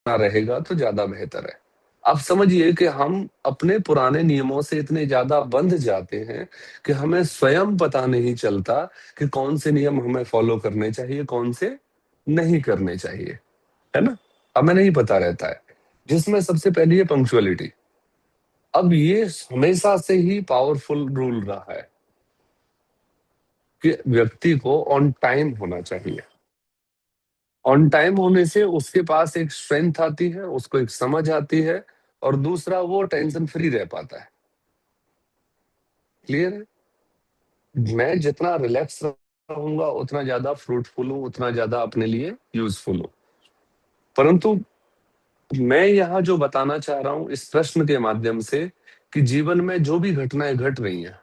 रहेगा तो ज्यादा बेहतर है। आप समझिए कि हम अपने पुराने नियमों से इतने ज्यादा बंध जाते हैं कि हमें स्वयं पता नहीं चलता कि कौन से नियम हमें फॉलो करने चाहिए, कौन से नहीं करने चाहिए, है ना? हमें नहीं पता रहता है। जिसमें सबसे पहली है पंक्चुअलिटी। अब ये हमेशा से ही पावरफुल रूल रहा है कि व्यक्ति को ऑन टाइम होना चाहिए। ऑन टाइम होने से उसके पास एक स्ट्रेंथ आती है, उसको एक समझ आती है, और दूसरा वो टेंशन फ्री रह पाता है। क्लियर है? मैं जितना रिलैक्स रहूंगा उतना ज्यादा फ्रूटफुल हूं, उतना ज्यादा अपने लिए यूजफुल हूं। परंतु मैं यहाँ जो बताना चाह रहा हूं इस प्रश्न के माध्यम से कि जीवन में जो भी घटनाएं घट रही हैं,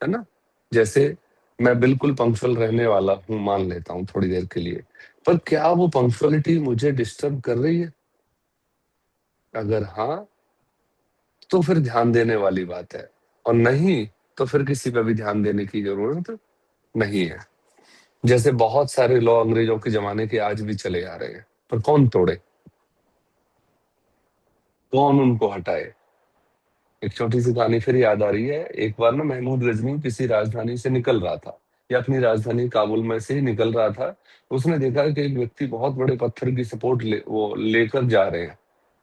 है ना, जैसे मैं बिल्कुल पंक्चुअल रहने वाला हूं, मान लेता हूं थोड़ी देर के लिए, पर क्या वो पंक्चुअलिटी मुझे डिस्टर्ब कर रही है? अगर हाँ, तो फिर ध्यान देने वाली बात है, और नहीं तो फिर किसी पे भी ध्यान देने की जरूरत नहीं है। जैसे बहुत सारे लॉ अंग्रेजों के जमाने के आज भी चले आ रहे हैं, पर कौन तोड़े, कौन उनको हटाए? एक छोटी सी कहानी फिर याद आ रही है। एक बार ना महमूद गजनी किसी राजधानी से निकल रहा था, या अपनी राजधानी काबुल में से ही निकल रहा था। उसने देखा कि एक व्यक्ति बहुत बड़े पत्थर की सपोर्ट वो लेकर जा रहे हैं,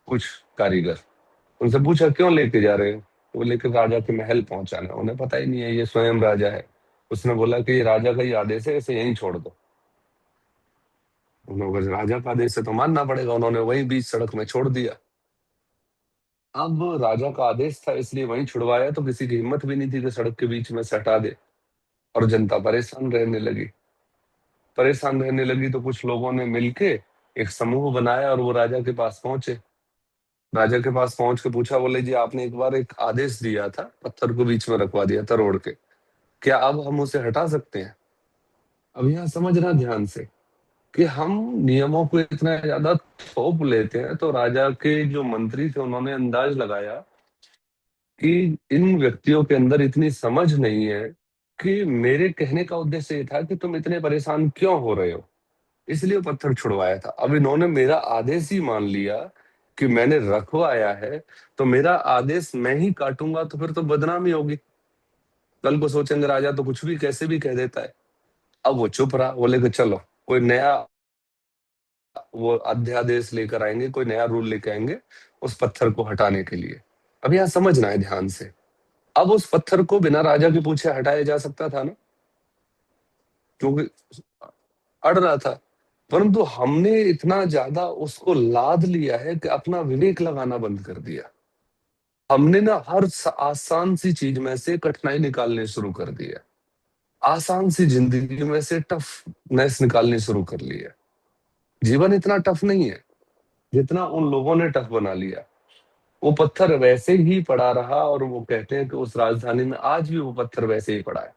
कुछ कारीगर। उनसे पूछा क्यों लेके जा रहे हो? वो लेकर राजा के महल पहुंचाना। उन्हें पता ही नहीं है ये स्वयं राजा है। उसने बोला कि ये राजा का ही आदेश है, इसे यहीं छोड़ दो। उन्होंने कहा, राजा का आदेश है तो मानना पड़ेगा। उन्होंने वहीं बीच सड़क में छोड़ दिया। अब राजा का आदेश था इसलिए वहीं छुड़वाया, तो किसी की हिम्मत भी नहीं थी कि सड़क के बीच में से हटा दे। और जनता परेशान रहने लगी तो कुछ लोगों ने मिलके एक समूह बनाया और वो राजा के पास पहुंचे। राजा के पास पहुंच के पूछा, बोले जी आपने एक बार एक आदेश दिया था, पत्थर को बीच में रखवा दिया था रोड के, क्या अब हम उसे हटा सकते हैं? अब यहाँ समझना ध्यान से कि हम नियमों को इतना ज्यादा थोप लेते हैं, तो राजा के जो मंत्री थे उन्होंने अंदाज लगाया कि इन व्यक्तियों के अंदर इतनी समझ नहीं है कि मेरे कहने का उद्देश्य ये था कि तुम इतने परेशान क्यों हो रहे हो, इसलिए वो पत्थर छुड़वाया था। अब इन्होंने मेरा आदेश ही मान लिया कि मैंने रखवाया है, तो मेरा आदेश मैं ही काटूंगा तो फिर तो बदनामी होगी। कल को सोचेंगे राजा तो कुछ भी कैसे भी कह देता है। अब वो चुप रहा, बोले कि चलो कोई नया वो अध्यादेश लेकर आएंगे, कोई नया रूल लेकर आएंगे उस पत्थर को हटाने के लिए। अब यहाँ समझना है ध्यान से। अब उस पत्थर को बिना राजा के पूछे हटाया जा सकता था ना, क्योंकि अड़ रहा था। परंतु हमने इतना ज्यादा उसको लाद लिया है कि अपना विवेक लगाना बंद कर दिया। हमने ना हर आसान सी चीज में से कठिनाई निकालने शुरू कर दिया, आसान सी जिंदगी में से टफनेस निकालनी शुरू कर लिया। जीवन इतना टफ नहीं है जितना उन लोगों ने टफ बना लिया। वो पत्थर वैसे ही पड़ा रहा, और वो कहते हैं कि उस राजधानी में आज भी वो पत्थर वैसे ही पड़ा है।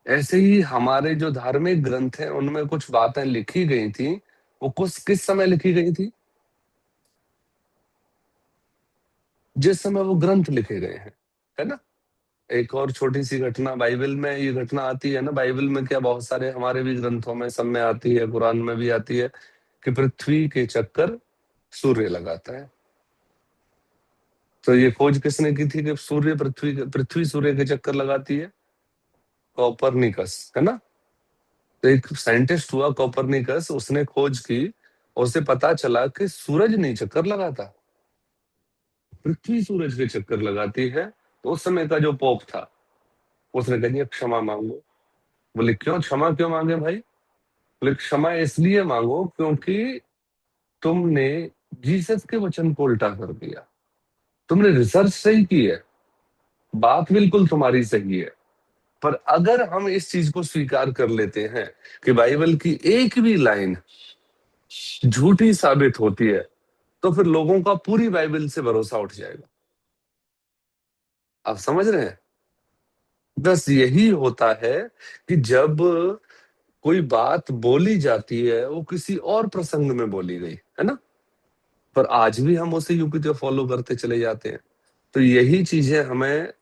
ऐसे ही हमारे जो धार्मिक ग्रंथ हैं उनमें कुछ बातें लिखी गई थी, वो कुछ किस समय लिखी गई थी? जिस समय वो ग्रंथ लिखे गए हैं, है ना? एक और छोटी सी घटना, बाइबल में ये घटना आती है ना, बाइबल में क्या बहुत सारे हमारे भी ग्रंथों में, सब में आती है, कुरान में भी आती है कि पृथ्वी के चक्कर सूर्य लगाता है। तो ये खोज किसने की थी कि पृथ्वी सूर्य के चक्कर लगाती है? कॉपरनिकस, है ना? तो एक साइंटिस्ट हुआ कॉपरनिकस, उसने खोज की, उसे पता चला कि सूरज नहीं चक्कर लगाता, पृथ्वी सूरज के चक्कर लगाती है। तो उस समय का जो पोप था उसने कहा क्षमा मांगो। बोले क्यों क्षमा क्यों मांगे भाई? बोले क्षमा इसलिए मांगो क्योंकि तुमने जीसस के वचन को उल्टा कर दिया। तुमने रिसर्च सही की है, बात बिल्कुल तुम्हारी सही है, पर अगर हम इस चीज को स्वीकार कर लेते हैं कि बाइबल की एक भी लाइन झूठी साबित होती है, तो फिर लोगों का पूरी बाइबल से भरोसा उठ जाएगा। आप समझ रहे हैं? बस यही होता है कि जब कोई बात बोली जाती है वो किसी और प्रसंग में बोली गई, है ना, पर आज भी हम उसे यूं की त्यों फॉलो करते चले जाते हैं। तो यही चीजें हमें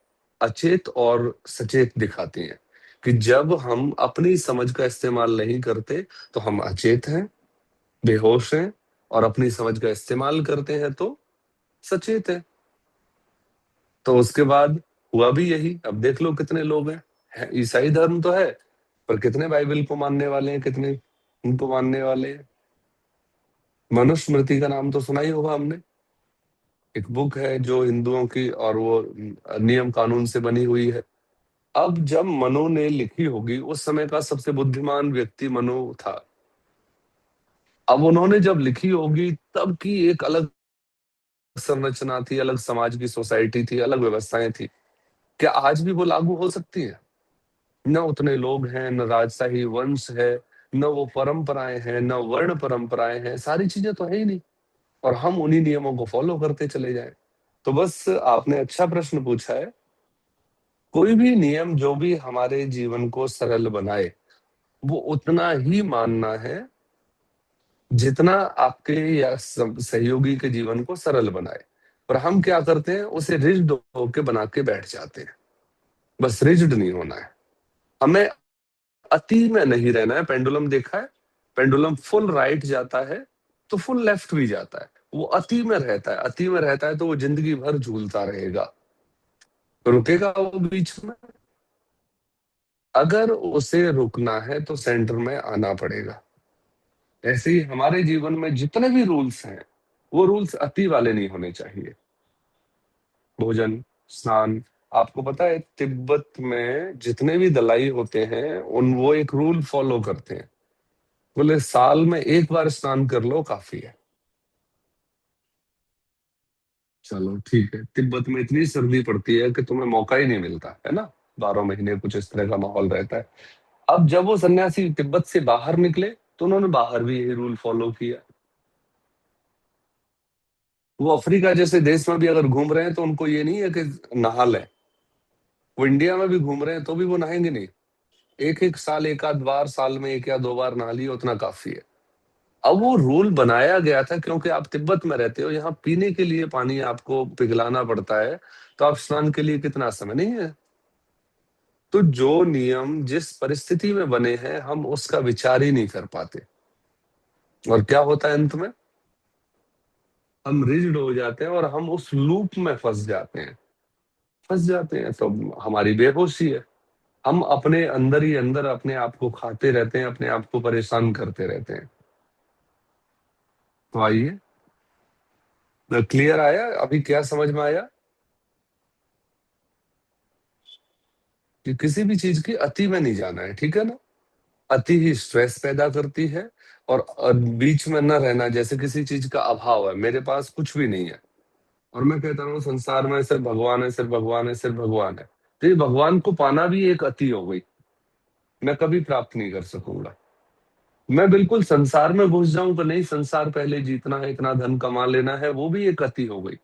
अचेत और सचेत दिखाती हैं कि जब हम अपनी समझ का इस्तेमाल नहीं करते तो हम अचेत हैं, बेहोश हैं, और अपनी समझ का इस्तेमाल करते हैं तो सचेत है। तो उसके बाद हुआ भी यही। अब देख लो कितने लोग हैं, ईसाई धर्म तो है, पर कितने बाइबल को मानने वाले हैं, कितने उनको मानने वाले हैं। मनुस्मृति का नाम तो सुना ही होगा हमने। एक बुक है जो हिंदुओं की, और वो नियम कानून से बनी हुई है। अब जब मनु ने लिखी होगी, उस समय का सबसे बुद्धिमान व्यक्ति मनु था। अब उन्होंने जब लिखी होगी, तब की एक अलग संरचना थी, अलग समाज की सोसाइटी थी, अलग व्यवस्थाएं थी। क्या आज भी वो लागू हो सकती है? न उतने लोग हैं, न राजशाही वंश है, न वो परंपराएं हैं, न वर्ण परंपराएं हैं, सारी चीजें तो है ही नहीं। और हम उन्हीं नियमों को फॉलो करते चले जाएं। तो बस आपने अच्छा प्रश्न पूछा है। कोई भी नियम जो भी हमारे जीवन को सरल बनाए, वो उतना ही मानना है जितना आपके या सहयोगी के जीवन को सरल बनाए। पर हम क्या करते हैं, उसे रिज्ड होके बना के बैठ जाते हैं। बस रिज्ड नहीं होना है हमें, अति में नहीं रहना है। पेंडुलम देखा है, पेंडुलम फुल राइट जाता है तो फुल लेफ्ट भी जाता है। वो अति में रहता है, अति में रहता है तो वो जिंदगी भर झूलता रहेगा, रुकेगा वो बीच में? अगर उसे रुकना है तो सेंटर में आना पड़ेगा। ऐसे ही हमारे जीवन में जितने भी रूल्स हैं, वो रूल्स अति वाले नहीं होने चाहिए। भोजन, स्नान, आपको पता है तिब्बत में जितने भी दलाई होते हैं, उन वो एक रूल फॉलो करते हैं। बोले साल में एक बार स्नान कर लो, काफी है। चलो ठीक है, तिब्बत में इतनी सर्दी पड़ती है कि तुम्हें मौका ही नहीं मिलता है ना, 12 महीने कुछ इस तरह का माहौल रहता है। अब जब वो सन्यासी तिब्बत से बाहर निकले, तो उन्होंने बाहर भी यही रूल फॉलो किया। वो अफ्रीका जैसे देश में भी अगर घूम रहे हैं, तो उनको ये नहीं है कि नहा लें। वो इंडिया में भी घूम रहे हैं तो भी वो नहाएंगे नहीं। एक एक साल, एक आध बार साल में, एक या दो बार नहा लिया, उतना काफी है। अब वो रूल बनाया गया था क्योंकि आप तिब्बत में रहते हो, यहाँ पीने के लिए पानी आपको पिघलाना पड़ता है, तो आप स्नान के लिए कितना समय नहीं है। तो जो नियम जिस परिस्थिति में बने हैं, हम उसका विचार ही नहीं कर पाते, और क्या होता है अंत में, हम रिजिड हो जाते हैं और हम उस लूप में फंस जाते हैं। तो हमारी बेहोशी है। हम अपने अंदर ही अंदर अपने आप को खाते रहते हैं, अपने आप को परेशान करते रहते हैं। तो आइए, क्लियर आया अभी? क्या समझ में आया? कि किसी भी चीज की अति में नहीं जाना है, ठीक है ना। अति ही स्ट्रेस पैदा करती है। और बीच में न रहना, जैसे किसी चीज का अभाव है, मेरे पास कुछ भी नहीं है, और मैं कहता हूँ संसार में सिर्फ भगवान है, सिर्फ भगवान है, सिर्फ भगवान है, तो ये भगवान को पाना भी एक अति हो गई। मैं कभी प्राप्त नहीं कर सकूंगा। मैं बिल्कुल संसार में घुस जाऊं तो नहीं, संसार पहले जीतना है, इतना धन कमा लेना है, वो भी एक अति हो गई।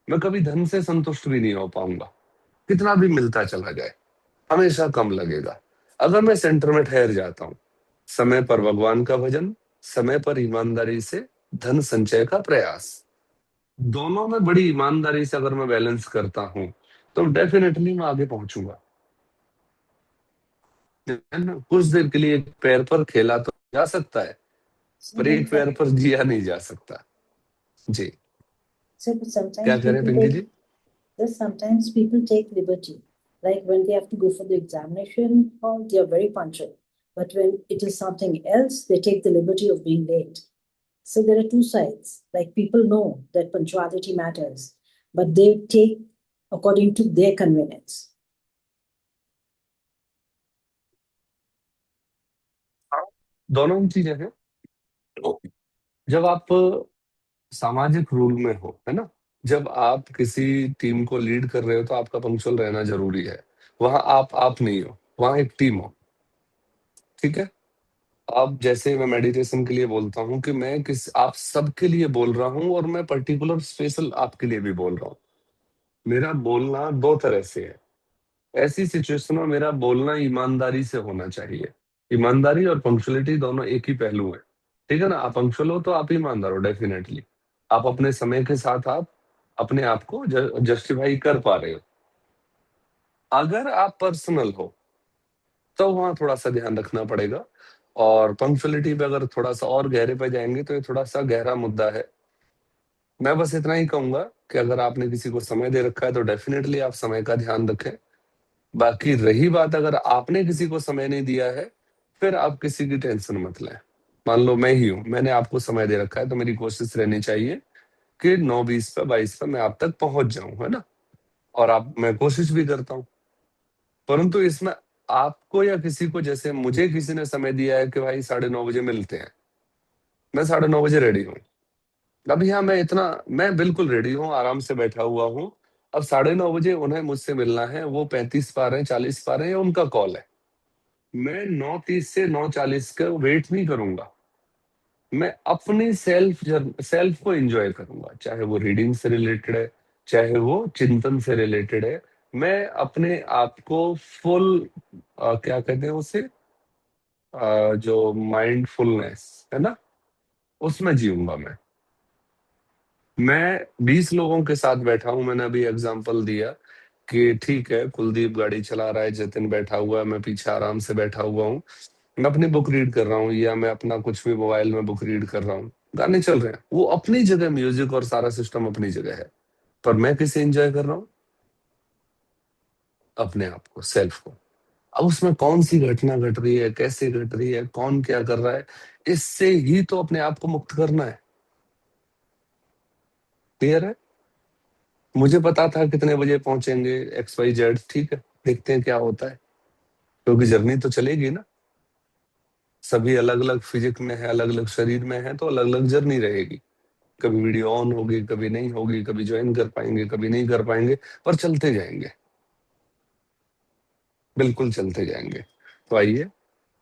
मैं कभी धन से संतुष्ट भी नहीं हो पाऊंगा, कितना भी मिलता चला जाए, हमेशा कम लगेगा। अगर मैं सेंटर में ठहर जाता हूँ, समय पर भगवान का भजन, समय पर ईमानदारी से धन संचय का प्रयास, दोनों में बड़ी ईमानदारी से अगर मैं बैलेंस करता हूं, तो डेफिनेटली मैं आगे पहुंचूंगा। है ना? कुछ देर के लिए एक पैर पर खेला तो जा सकता है, So पर but एक पैर पर जिया नहीं जा सकता। जी, but क्या sometimes करें people Pinky take ji? this sometimes people take liberty. Like when they have to go for the examination hall, they are very punctual. But when it is something else, they take the liberty of being late. So there are two sides. Like people know that punctuality matters, but they take according to their convenience. हाँ, दोनों ही चीजें हैं। जब आप सामाजिक rule में हो, है ना, जब आप किसी टीम को लीड कर रहे हो, तो आपका पंक्चुअल रहना जरूरी है। वहां आप नहीं हो, वहां एक टीम हो, ठीक है। अब जैसे मैं मेडिटेशन के लिए बोलता हूँ कि मैं आप सबके लिए बोल रहा हूँ, और मैं पर्टिकुलर स्पेशल आपके लिए भी बोल रहा हूँ। मेरा बोलना दो तरह से है। ऐसी सिचुएशन में मेरा बोलना ईमानदारी से होना चाहिए। ईमानदारी और पंक्चुअलिटी दोनों एक ही पहलू है, ठीक है ना। आप पंक्चुअल हो तो आप ईमानदार हो, डेफिनेटली। आप अपने समय के साथ आप अपने आप को जस्टिफाई कर पा रहे हो। अगर आप पर्सनल हो, तो वहां थोड़ा सा ध्यान रखना पड़ेगा। और पंक्चुअलिटी पे अगर थोड़ा सा और गहरे पे जाएंगे तो ये थोड़ा सा गहरा मुद्दा है। मैं बस इतना ही कहूंगा कि अगर आपने किसी को समय दे रखा है तो डेफिनेटली आप समय का ध्यान रखें। बाकी रही बात अगर आपने किसी को समय नहीं दिया है, फिर आप किसी की टेंशन मत लें। मान लो मैं ही हूं, मैंने आपको समय दे रखा है, तो मेरी कोशिश रहनी चाहिए कि 9:20 पे 22 पे मैं आप तक पहुंच जाऊं, है ना। और आप मैं कोशिश भी करता हूँ, परंतु इसमें आपको या किसी को, जैसे मुझे किसी ने समय दिया है कि भाई 9:30 बजे मिलते हैं, मैं 9:30 बजे रेडी हूँ। अब यहाँ मैं बिल्कुल रेडी हूँ, आराम से बैठा हुआ हूँ। अब 9:30 बजे उन्हें मुझसे मिलना है, वो 35 पा रहे हैं, 40 पा रहे हैं, या उनका कॉल है। मैं 9:30 से 9:40 का वेट नहीं करूंगा। मैं अपनी सेल्फ को एंजॉय करूंगा, चाहे वो रीडिंग से रिलेटेड है, चाहे वो चिंतन से रिलेटेड है। मैं अपने आप को फुल, क्या कहते हैं उसे, जो माइंडफुलनेस है ना, उसमें जीऊंगा मैं 20 लोगों के साथ बैठा हूं। मैंने अभी एग्जांपल दिया कि ठीक है, कुलदीप गाड़ी चला रहा है, जतिन बैठा हुआ है, मैं पीछे आराम से बैठा हुआ हूँ, मैं अपनी बुक रीड कर रहा हूँ, या मैं अपना कुछ भी मोबाइल में बुक रीड कर रहा हूँ, गाने चल रहे हैं, वो अपनी जगह, म्यूजिक और सारा सिस्टम अपनी जगह है। पर मैं किसे एंजॉय कर रहा हूँ? अपने आप को, सेल्फ को। अब उसमें कौन सी घटना घट रही है, कैसे घट रही है, कौन क्या कर रहा है, इससे ही तो अपने आप को मुक्त करना है। क्लियर है? मुझे पता था कितने बजे पहुंचेंगे, XYZ, ठीक है, देखते हैं क्या होता है, क्योंकि जर्नी तो चलेगी ना। सभी अलग अलग फिजिक में है, अलग अलग शरीर में है, तो अलग अलग जर्नी रहेगी। कभी वीडियो ऑन होगी, कभी नहीं होगी, कभी ज्वाइन कर पाएंगे, कभी नहीं कर पाएंगे, पर चलते जाएंगे, बिल्कुल चलते जाएंगे। तो आइए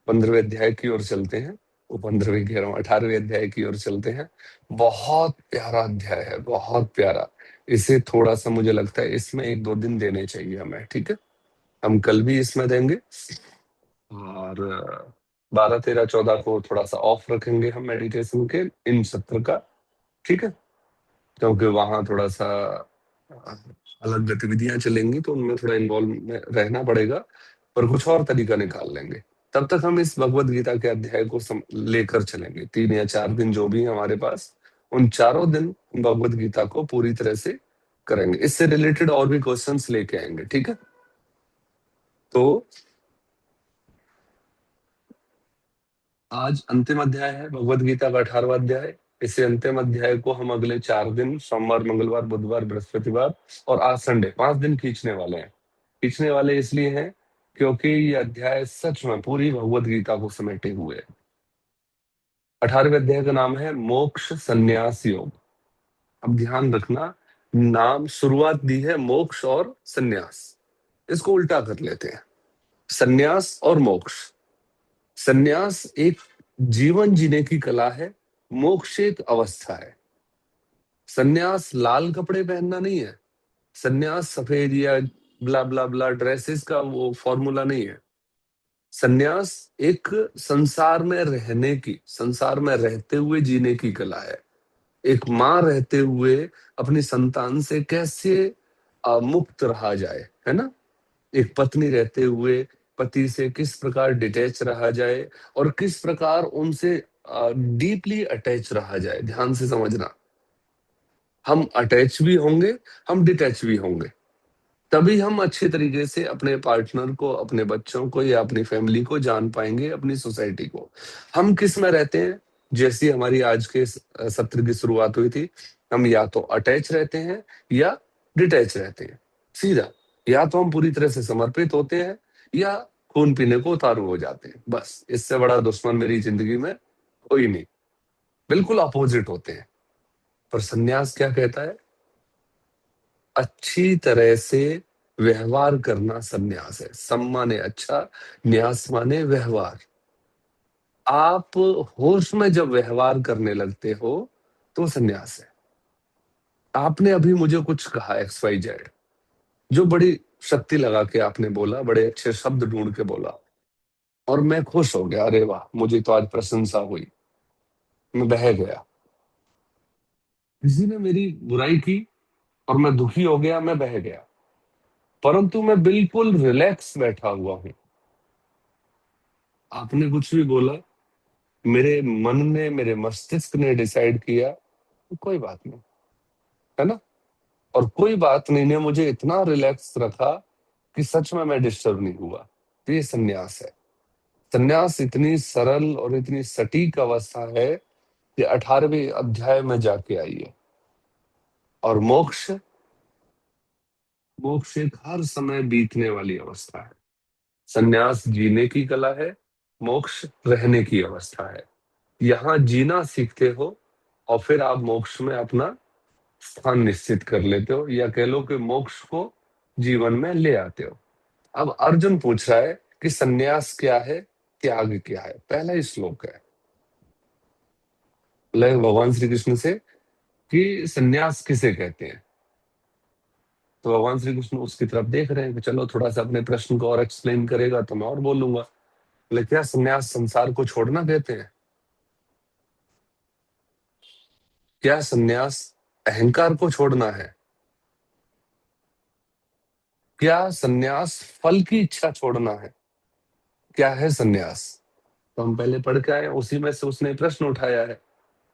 15वें अध्याय की ओर चलते हैं। वो 15वें कह रहा हूँ, 18वें अध्याय की ओर चलते हैं। बहुत प्यारा अध्याय है, बहुत प्यारा। इसे थोड़ा सा मुझे लगता है इसमें 1-2 दिन देने चाहिए हमें, ठीक है। हम कल भी इसमें देंगे, और 12, 13, 14 को थोड़ा सा ऑफ रखेंगे हम मेडिटेशन के इन सत्र का, ठीक है। क्योंकि वहां थोड़ा सा अ, अलग गतिविधियां चलेंगी, तो उनमें थोड़ा इन्वॉल्व में रहना पड़ेगा, पर कुछ और तरीका निकाल लेंगे। तब तक हम इस भगवत गीता के अध्याय को लेकर चलेंगे, 3 या 4 दिन जो भी हमारे पास, उन चारों दिन भगवत गीता को पूरी तरह से करेंगे। इससे रिलेटेड और भी क्वेश्चंस लेके आएंगे, ठीक है। तो आज अंतिम अध्याय है भगवत गीता का, 18वां अध्याय। इसे अंतिम अध्याय को हम अगले 4 दिन, सोमवार, मंगलवार, बुधवार, बृहस्पतिवार और आज संडे, 5 दिन खींचने वाले हैं। खींचने वाले इसलिए हैं क्योंकि ये अध्याय सच में पूरी भगवत गीता को समेटे हुए है। 18वें अध्याय का नाम है मोक्ष संन्यास योग। अब ध्यान रखना, नाम शुरुआत दी है मोक्ष और संन्यास, इसको उल्टा कर लेते हैं, संन्यास और मोक्ष। संन्यास एक जीवन जीने की कला है, मोक्ष एक अवस्था है। संन्यास लाल कपड़े पहनना नहीं है, संन्यास सफेद या ब्ला ब्ला ब्ला ड्रेसेस का वो फॉर्मूला नहीं है। संन्यास एक संसार में रहने की, संसार में रहते हुए जीने की कला है। एक माँ रहते हुए अपनी संतान से कैसे मुक्त रहा जाए, है ना। एक पत्नी रहते हुए पति से किस प्रकार डिटैच रहा जाए, और किस प्रकार उनसे डीपली अटैच रहा जाए। ध्यान से समझना, हम अटैच भी होंगे, हम डिटैच भी होंगे, तभी हम अच्छे तरीके से अपने पार्टनर को, अपने बच्चों को या अपनी फैमिली को जान पाएंगे, अपनी सोसाइटी को। हम किस में रहते हैं, जैसी हमारी आज के सत्र की शुरुआत हुई थी, हम या तो अटैच रहते हैं या डिटैच रहते हैं, सीधा। या तो हम पूरी तरह से समर्पित होते हैं, या खून पीने को उतारू हो जाते हैं। बस इससे बड़ा दुश्मन मेरी जिंदगी में कोई नहीं, बिल्कुल अपोजिट होते हैं। पर सन्यास क्या कहता है? अच्छी तरह से व्यवहार करना सन्यास है। सम माने अच्छा, न्यास माने व्यवहार। आप होश में जब व्यवहार करने लगते हो तो सन्यास है। आपने अभी मुझे कुछ कहा XYZ, जो बड़ी शक्ति लगा के आपने बोला, बड़े अच्छे शब्द ढूंढ के बोला, और मैं खुश हो गया, अरे वाह, मुझे तो आज प्रशंसा हुई, मैं बह गया। किसी ने मेरी बुराई की और मैं दुखी हो गया, मैं बह गया, परंतु मैं बिल्कुल रिलैक्स बैठा हुआ हूं। आपने कुछ भी बोला, मेरे मन ने, मेरे मस्तिष्क ने डिसाइड किया, तो कोई बात नहीं, है ना। और कोई बात नहीं ने मुझे इतना रिलैक्स रखा कि सच में मैं डिस्टर्ब नहीं हुआ। तो ये संन्यास है। संन्यास इतनी सरल और इतनी सटीक अवस्था है कि 18वें अध्याय में जाके आई है। और मोक्ष, मोक्ष एक हर समय बीतने वाली अवस्था है। संन्यास जीने की कला है, मोक्ष रहने की अवस्था है। यहाँ जीना सीखते हो और फिर आप मोक्ष में अपना स्थान निश्चित कर लेते हो, या कह लो कि मोक्ष को जीवन में ले आते हो। अब अर्जुन पूछ रहा है कि संन्यास क्या है, त्याग क्या है। पहला ही श्लोक है, भगवान श्री कृष्ण से कि संन्यास किसे कहते हैं। तो भगवान श्री कृष्ण उसकी तरफ देख रहे हैं कि चलो थोड़ा सा अपने प्रश्न को और एक्सप्लेन करेगा तो मैं और बोलूंगा। बोले क्या संन्यास संसार को छोड़ना कहते हैं? क्या संन्यास अहंकार को छोड़ना है? क्या संन्यास फल की इच्छा छोड़ना है? क्या है संन्यास? तो हम पहले पढ़ के आए, उसी में से उसने प्रश्न उठाया है।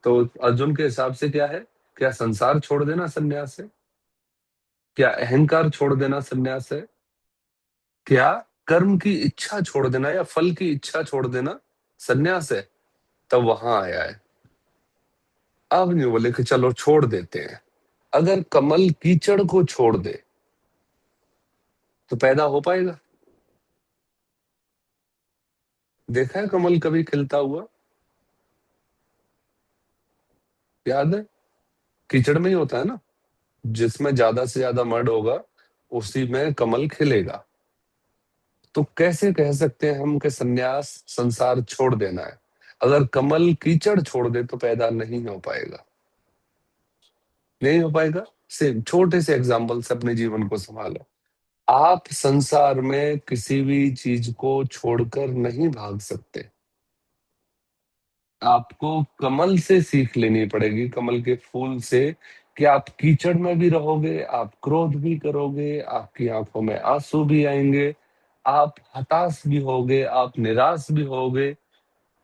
तो अर्जुन के हिसाब से क्या है? क्या संसार छोड़ देना संन्यास है? क्या अहंकार छोड़ देना संन्यास है? क्या कर्म की इच्छा छोड़ देना या फल की इच्छा छोड़ देना संन्यास है? तब वहां आया है। अब नहीं बोले कि चलो छोड़ देते हैं। अगर कमल कीचड़ को छोड़ दे तो पैदा हो पाएगा? देखा है कमल कभी खिलता हुआ? याद है? कीचड़ में ही होता है ना। जिसमें ज्यादा से ज्यादा मड होगा उसी में कमल खिलेगा। तो कैसे कह सकते हैं हम कि संन्यास संसार छोड़ देना है? अगर कमल कीचड़ छोड़ दे तो पैदा नहीं हो पाएगा, नहीं हो पाएगा। से छोटे से एग्जाम्पल से अपने जीवन को संभालो। आप संसार में किसी भी चीज को छोड़कर नहीं भाग सकते। आपको कमल से सीख लेनी पड़ेगी, कमल के फूल से, कि आप कीचड़ में भी रहोगे, आप क्रोध भी करोगे, आपकी आंखों में आंसू भी आएंगे, आप हताश भी होगे, आप निराश भी होगे।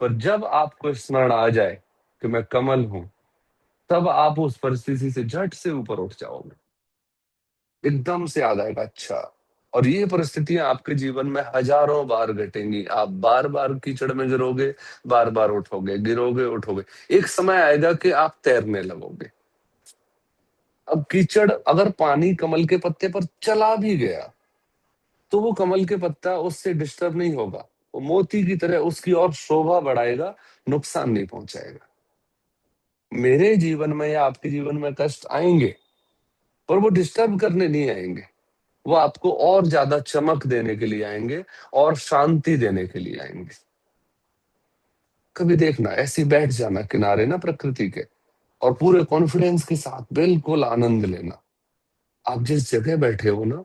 पर जब आपको स्मरण आ जाए कि मैं कमल हूं, तब आप उस परिस्थिति से झट से ऊपर उठ जाओगे। एकदम से याद आएगा, अच्छा। और ये परिस्थितियां आपके जीवन में हजारों बार घटेंगी। आप बार बार कीचड़ में गिरोगे, बार बार उठोगे, गिरोगे उठोगे। एक समय आएगा कि आप तैरने लगोगे। अब कीचड़ अगर पानी कमल के पत्ते पर चला भी गया तो वो कमल के पत्ता उससे डिस्टर्ब नहीं होगा। वो मोती की तरह उसकी और शोभा बढ़ाएगा, नुकसान नहीं पहुंचाएगा। मेरे जीवन में या आपके जीवन में कष्ट आएंगे, पर वो डिस्टर्ब करने नहीं आएंगे। वो आपको और ज्यादा चमक देने के लिए आएंगे और शांति देने के लिए आएंगे। कभी देखना, ऐसे बैठ जाना किनारे ना प्रकृति के, और पूरे कॉन्फिडेंस के साथ बिल्कुल आनंद लेना। आप जिस जगह बैठे हो ना,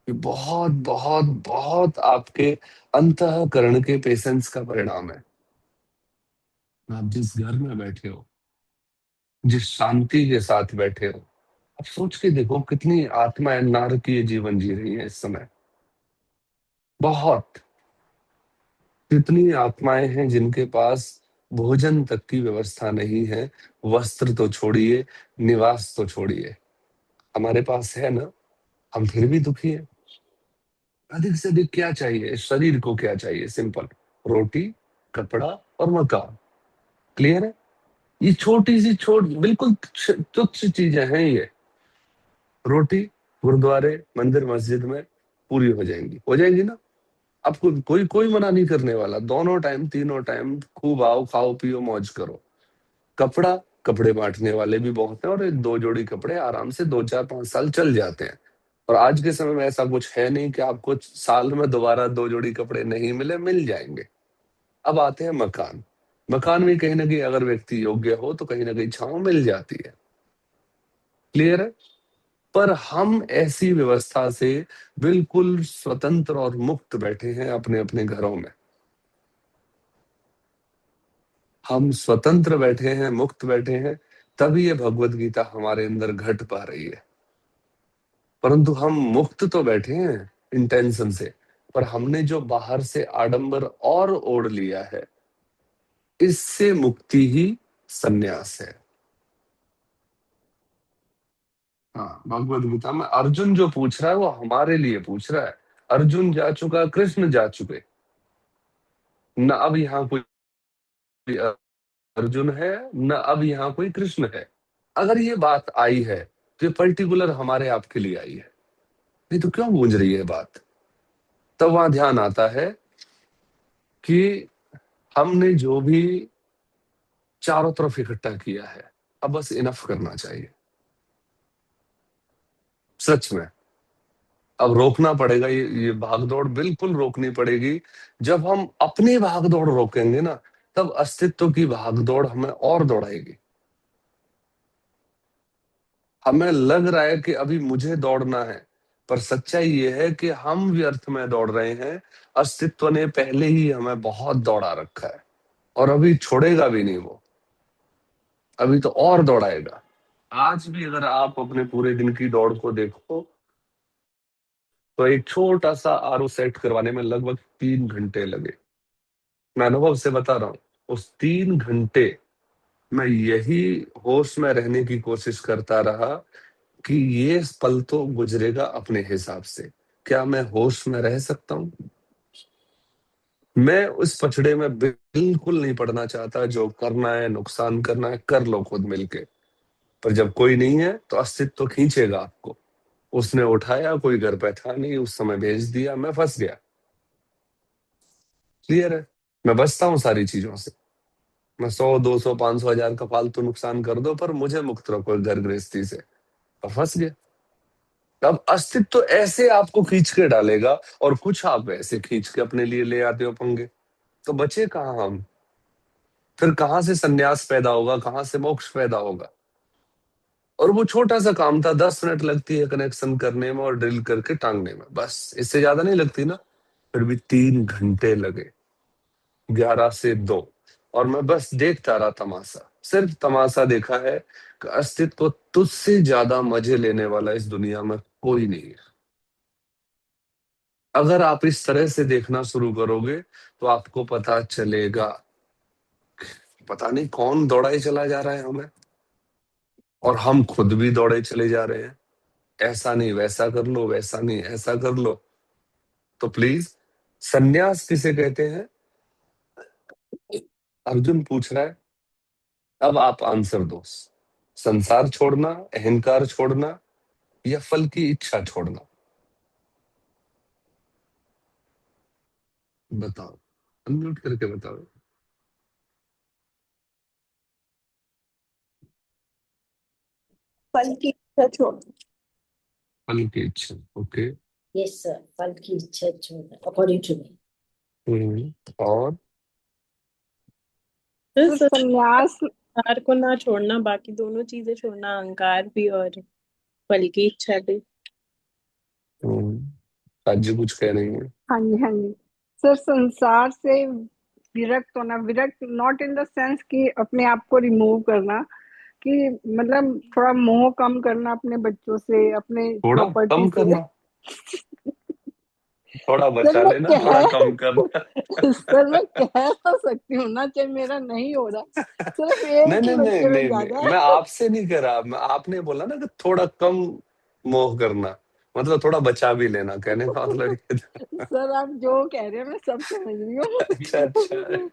ये बहुत बहुत बहुत आपके अंतःकरण के पेशेंस का परिणाम है। आप जिस घर में बैठे हो, जिस शांति के साथ बैठे हो, आप सोच के देखो कितनी आत्माएं नारकीय जीवन जी रही है इस समय। बहुत, कितनी आत्माएं हैं जिनके पास भोजन तक की व्यवस्था नहीं है। वस्त्र तो छोड़िए, निवास तो छोड़िए, हमारे पास है ना, हम फिर भी दुखी हैं। अधिक से अधिक क्या चाहिए शरीर को? क्या चाहिए? सिंपल, रोटी, कपड़ा और मकान। क्लियर है? ये छोटी सी बिल्कुल तुच्छ चीजें हैं ये। रोटी गुरुद्वारे, मंदिर, मस्जिद में पूरी हो जाएंगी, हो जाएंगी ना। आपको कोई कोई मना नहीं करने वाला। दोनों टाइम, तीनों टाइम खूब आओ, खाओ, पियो, मौज करो। कपड़ा, कपड़े बांटने वाले भी बहुत हैं, और 2 जोड़ी कपड़े आराम से 2 4 5 साल चल जाते हैं। और आज के समय में ऐसा कुछ है नहीं कि आपको साल में दोबारा 2 जोड़ी कपड़े नहीं मिले, मिल जाएंगे। अब आते हैं मकान। मकान में कहीं ना कहीं अगर व्यक्ति योग्य हो तो कहीं ना कहीं छांव मिल जाती है। क्लियर है? पर हम ऐसी व्यवस्था से बिल्कुल स्वतंत्र और मुक्त बैठे हैं अपने अपने घरों में। हम स्वतंत्र बैठे हैं, मुक्त बैठे हैं, तभी ये भगवत गीता हमारे अंदर घट पा रही है। परंतु हम मुक्त तो बैठे हैं इंटेंशन से, पर हमने जो बाहर से आडंबर और ओढ़ लिया है, इससे मुक्ति ही सन्यास है। हाँ, भगवत गीता में अर्जुन जो पूछ रहा है वो हमारे लिए पूछ रहा है। अर्जुन जा चुका, कृष्ण जा चुके, न अब यहाँ कोई अर्जुन है, न अब यहाँ कोई कृष्ण है। अगर ये बात आई है तो ये पर्टिकुलर हमारे आपके लिए आई है, नहीं तो क्यों गूंज रही है बात। तब वहां ध्यान आता है कि हमने जो भी चारों तरफ इकट्ठा किया है, अब बस इनफ करना चाहिए। सच में अब रोकना पड़ेगा, ये भागदौड़ बिल्कुल रोकनी पड़ेगी। जब हम अपनी भागदौड़ रोकेंगे ना, तब अस्तित्व की भागदौड़ हमें और दौड़ाएगी। हमें लग रहा है कि अभी मुझे दौड़ना है, पर सच्चाई ये है कि हम व्यर्थ में दौड़ रहे हैं। अस्तित्व ने पहले ही हमें बहुत दौड़ा रखा है और अभी छोड़ेगा भी नहीं वो, अभी तो और दौड़ाएगा। आज भी अगर आप अपने पूरे दिन की दौड़ को देखो तो एक छोटा सा आरओ सेट करवाने में लगभग 3 घंटे लगे। मैं अनुभव से बता रहा हूँ, उस 3 घंटे मैं यही होश में रहने की कोशिश करता रहा कि ये पल तो गुजरेगा अपने हिसाब से, क्या मैं होश में रह सकता हूँ। मैं उस पचड़े में बिल्कुल नहीं पड़ना चाहता। जो करना है, नुकसान करना है, कर लो खुद मिलके। पर जब कोई नहीं है तो अस्तित्व तो खींचेगा आपको। उसने उठाया, कोई घर पे था नहीं, उस समय भेज दिया, मैं फंस गया। क्लियर है। मैं बचता हूँ सारी चीजों से। मैं 100, 200, 500, 1000 का फालतू नुकसान कर दो, पर मुझे मुक्त रखो घर गृहस्थी से। और फंस गया। अब अस्तित्व तो ऐसे आपको खींच के डालेगा, और कुछ आप ऐसे खींच के अपने लिए ले आते हो पंगे। तो बचे कहाँ हम। फिर कहाँ से सन्यास पैदा होगा, कहाँ से मोक्ष पैदा होगा। और वो छोटा सा काम था, 10 मिनट लगती है कनेक्शन करने में और ड्रिल करके टांगने में, बस इससे ज्यादा नहीं लगती ना। फिर भी 3 घंटे लगे, 11 से 2। और मैं बस देखता रहा तमाशा, सिर्फ तमाशा देखा है कि अस्तित्व को तुझसे ज्यादा मजे लेने वाला इस दुनिया में कोई नहीं है। अगर आप इस तरह से देखना शुरू करोगे तो आपको पता चलेगा, पता नहीं कौन दौड़ाए चला जा रहा है हमें, और हम खुद भी दौड़े चले जा रहे हैं। ऐसा नहीं वैसा कर लो, वैसा नहीं ऐसा कर लो। तो प्लीज, सन्यास किसे कहते हैं, अर्जुन पूछ रहा है। अब आप आंसर दो। संसार छोड़ना, अहंकार छोड़ना, या फल की इच्छा छोड़ना। बताओ, अनम्यूट करके बताओ। फल की इच्छा छोड़। फल की इच्छा, ओके। Yes, sir. फल की इच्छा छोड़ना, according to me. और तो संन्यास अहंकार को ना छोड़ना, बाकी दोनों चीजें छोड़ना, अहंकार भी और फल की इच्छा भी। राज्य कुछ कह रही है। हाँ जी, हाँ जी सर, संसार से विरक्त होना, विरक्त नॉट इन द सेंस कि अपने आप को रिमूव करना, कि मतलब थोड़ा मोह कम करना अपने बच्चों से, अपने थोड़ा प्रॉपर्टी कम से। करना, थोड़ा सर बचा मैं लेना, थोड़ा कह कम करना। सर मैं कह तो सकती हूँ ना, चाहे मेरा नहीं हो रहा, सिर्फ नहीं एक ही नहीं नहीं बच्चे में नहीं ज्यादा नहीं, है। मैं आपसे नहीं कह रहा। मैं, आपने बोला ना कि थोड़ा कम मोह करना, मतलब थोड़ा बचा भी लेना, कहने का मतलब ये था। सर आप जो कह रहे हैं मैं सब समझ रही अच्छा अच्छा, हूँ।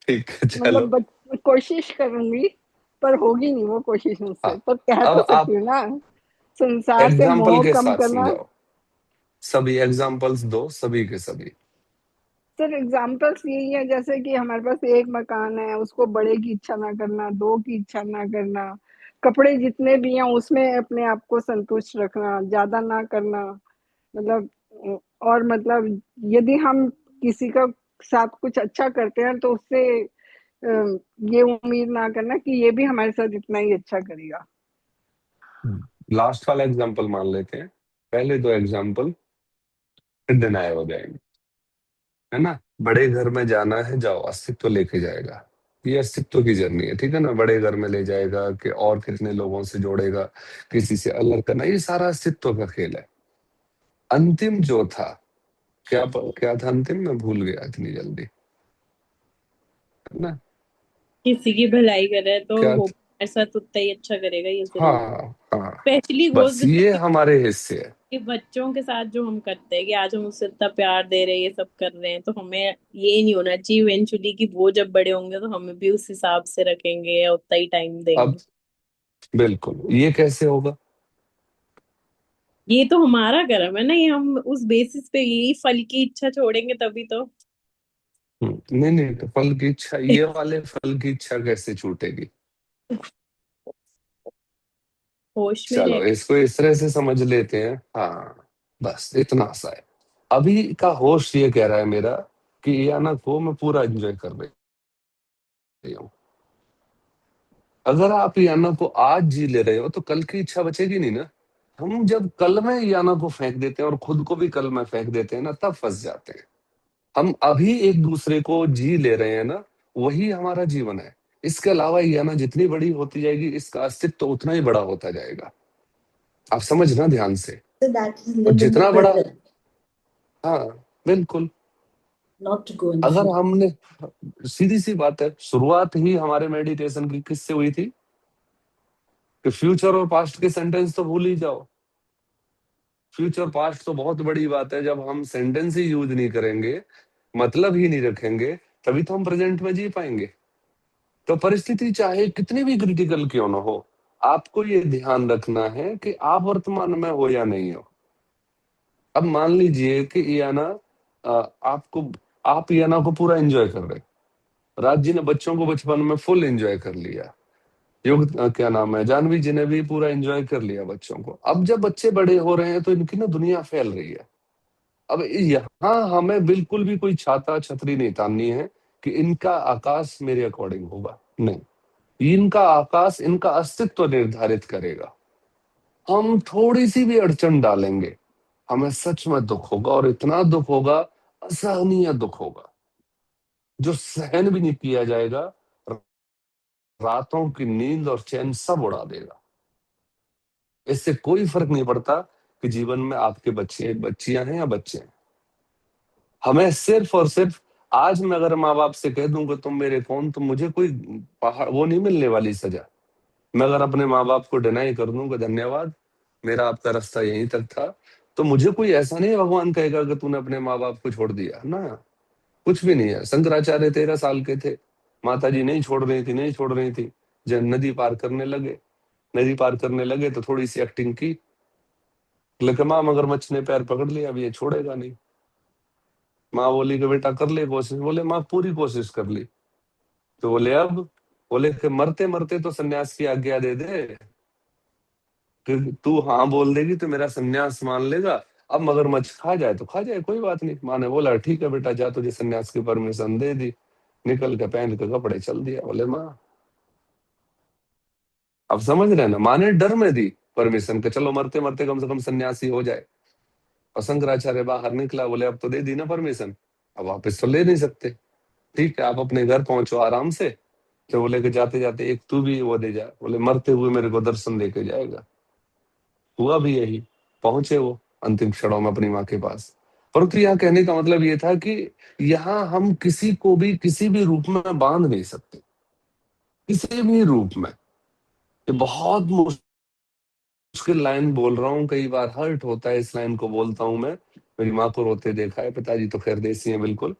ठीक है चलो। मतलब कोशिश करूंगी, पर होगी नहीं वो कोशिश मुझसे, हाँ, पर कह अब तो सकती आप हूँ ना, संसार से एग्जाम्पल मोह के कम साथ करना। समझाओ, सभी एग्जाम्पल्स दो, सभी के सभी। सर एग्जाम्पल्स यही है, जैसे कि हमारे पास एक मकान है, उसको बड़े की इच्छा ना करना, दो की इच्छा ना करना, कपड़े जितने भी हैं उसमें अपने आप को संतुष्ट रखना, ज्यादा ना करना, मतलब और मतलब यदि हम किसी का साथ कुछ अच्छा करते हैं तो उससे ये उम्मीद ना करना कि ये भी हमारे साथ इतना ही अच्छा करेगा। लास्ट वाला एग्जाम्पल मान लेते हैं, पहले दो एग्जाम्पल फिर डिनाई हो जाएंगे, है ना। बड़े घर में जाना है, जाओ, अस्तित्व लेके जाएगा। ये अस्तित्व की जर्नी है, ठीक है ना। बड़े घर में ले जाएगा कि और कितने लोगों से जोड़ेगा, किसी से अलग करना, ये सारा अस्तित्व का खेल है। अंतिम जो था, क्या क्या था अंतिम, मैं भूल गया इतनी जल्दी, है ना। किसी की भलाई कर रहा है तो क्या? वो हमारे साथ उतना ही अच्छा करेगा, ये जरूर। हाँ हाँ, स्पेशली गोज बस ये हमारे हिस्से है। कि बच्चों के साथ जो हम करते हैं कि आज हम उससे इतना प्यार दे रहे हैं, ये सब कर रहे हैं, तो हमें ये नहीं होना चाहिए इवेंचुअली कि वो जब बड़े होंगे तो हमें भी उस हिसाब से रखेंगे या उतना ही टाइम अब देंगे। बिल्कुल, ये कैसे होगा? ये तो हमारा कर्म है ना, ये हम उस बेसिस पे यही फल की इच्छा छोड़ेंगे तभी तो। नहीं नहीं, तो फल की इच्छा, ये वाले फल की इच्छा कैसे छूटेगी? होश में रहे। चलो इसको इस तरह से समझ लेते हैं। हाँ, बस इतना सा है। अभी का होश ये कह रहा है मेरा कि याना को मैं पूरा एंजॉय कर रही हूँ। अगर आप याना को आज जी ले रहे हो तो कल की इच्छा बचेगी नहीं ना। हम जब कल में याना को फेंक देते हैं और खुद को भी कल में फेंक देते हैं ना, तब फंस जाते हैं। हम अभी एक दूसरे को जी ले रहे हैं ना, वही हमारा जीवन है। इसके अलावा याना जितनी बड़ी होती जाएगी, इसका अस्तित्व तो उतना ही बड़ा होता जाएगा। आप समझना ध्यान से। So that is और live in the जितना बड़ा, present, हाँ बिल्कुल। not to go in the अगर future. हमने, सीधी सी बात है, शुरुआत ही हमारे मेडिटेशन की किससे हुई थी कि फ्यूचर और पास्ट के सेंटेंस तो भूल ही जाओ। फ्यूचर पास्ट तो बहुत बड़ी बात है, जब हम सेंटेंस ही यूज नहीं करेंगे, मतलब ही नहीं रखेंगे, तभी तो हम प्रेजेंट में जी पाएंगे। तो परिस्थिति चाहे कितनी भी क्रिटिकल क्यों ना हो, आपको ये ध्यान रखना है कि आप वर्तमान में हो या नहीं हो। अब मान लीजिए कि याना आपको, आप याना को पूरा एंजॉय कर रहे, राज जी ने बच्चों को बचपन में फुल एंजॉय कर लिया, योग क्या नाम है, जानवी जी ने भी पूरा एंजॉय कर लिया बच्चों को। अब जब बच्चे बड़े हो रहे हैं तो इनकी ना दुनिया फैल रही है। अब यहाँ हमें बिल्कुल भी कोई छाता छतरी नहीं ताननी है कि इनका आकाश मेरे अकॉर्डिंग होगा, नहीं। इनका आकाश इनका अस्तित्व निर्धारित करेगा। हम थोड़ी सी भी अड़चन डालेंगे, हमें सच में दुख होगा, और इतना दुख होगा, असहनीय दुख होगा, जो सहन भी नहीं किया जाएगा। रातों की नींद और चैन सब उड़ा देगा। इससे कोई फर्क नहीं पड़ता कि जीवन में आपके बच्चे बच्चियां हैं या बच्चे हैं। हमें सिर्फ और सिर्फ, आज मैं अगर माँ बाप से कह दूं कि तुम मेरे कौन, तो मुझे कोई पहाड़ वो नहीं मिलने वाली सजा। मैं अगर अपने माँ बाप को डिनाई कर दूं कि धन्यवाद, मेरा आपका रास्ता यहीं तक था, तो मुझे कोई ऐसा नहीं भगवान कहेगा कि तूने अपने माँ बाप को छोड़ दिया ना। कुछ भी नहीं है। शंकराचार्य 13 साल के थे, माता जी नहीं छोड़ रही थी, नहीं छोड़ रही थी। जब नदी पार करने लगे, नदी पार करने लगे तो थोड़ी सी एक्टिंग की, लेकिन माँ मगरमच्छ ने पैर पकड़ लिया, अब ये छोड़ेगा नहीं। माँ बोली कि बेटा कर ले कोशिश, बोले माँ पूरी कोशिश कर ली। तो बोले अब, बोले कि मरते मरते तो सन्यास की आज्ञा दे दे, कि तू हाँ बोल देगी तो मेरा सन्यास मान लेगा। अब मगरमच्छ खा जाए तो खा जाए, कोई बात नहीं। माँ ने बोला ठीक है बेटा जा, तुझे सन्यास की परमिशन दे दी। निकल के पहन के कपड़े चल दिया। बोले माँ, अब समझ रहे हैं ना, माँ ने डर में दी परमिशन, के चलो मरते मरते कम से कम सन्यासी हो जाए। और शंकराचार्य बाहर निकला, बोले अब तो दे दी ना परमिशन, अब वापस तो ले नहीं सकते, ठीक है आप अपने घर पहुंचो आराम से। तो बोले कि जाते जाते एक तू भी वो दे जा, बोले मरते हुए मेरे को दर्शन दे के जाएगा। हुआ भी यही, पहुंचे वो अंतिम क्षणों में अपनी माँ के पास। परंतु यहाँ कहने का मतलब ये था कि यहाँ हम किसी को भी किसी भी रूप में बांध नहीं सकते, किसी भी रूप में। ये बहुत मुश्किल लाइन बोल रहा हूँ, कई बार हर्ट होता है इस लाइन को बोलता हूँ मैं। मेरी माँ को रोते देखा है, पिताजी तो खैर देसी हैं बिल्कुल,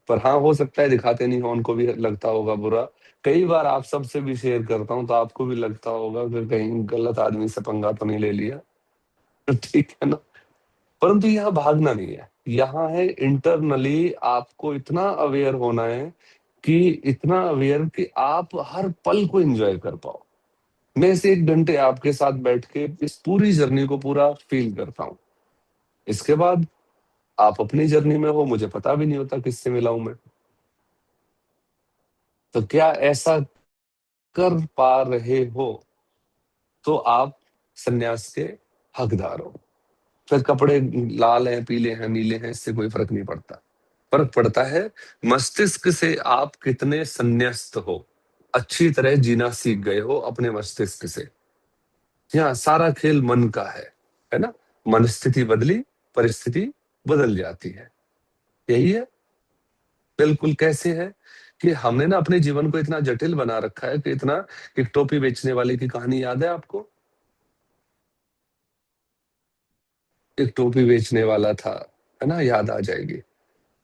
पर हाँ हो सकता है दिखाते नहीं हो, उनको भी लगता होगा बुरा। कई बार आप सबसे भी शेयर करता हूँ तो आपको भी लगता होगा कि कहीं गलत आदमी से पंगा तो नहीं ले लिया। ठीक है ना। परंतु यहाँ भागना नहीं है, यहाँ है इंटरनली आपको इतना अवेयर होना है, कि इतना अवेयर कि आप हर पल को एंजॉय कर पाओ। मैं इसे 1 घंटे आपके साथ बैठ के इस पूरी जर्नी को पूरा फील करता हूँ। इसके बाद आप अपनी जर्नी में हो, मुझे पता भी नहीं होता किससे मिला हूं मैं। तो क्या ऐसा कर पा रहे हो तो आप सन्यास के हकदार हो। फिर कपड़े लाल हैं, पीले हैं, नीले हैं, इससे कोई फर्क नहीं पड़ता। फर्क पड़ता है मस्तिष्क से आप कितने संन्यास्त हो, अच्छी तरह जीना सीख गए हो अपने मस्तिष्क से। यहाँ सारा खेल मन का है ना। मन स्थिति बदली, परिस्थिति बदल जाती है, यही है। बिल्कुल कैसे है कि हमने ना अपने जीवन को इतना जटिल बना रखा है कि इतना, एक टोपी बेचने वाले की कहानी याद है आपको? एक टोपी बेचने वाला था, है ना, याद आ जाएगी।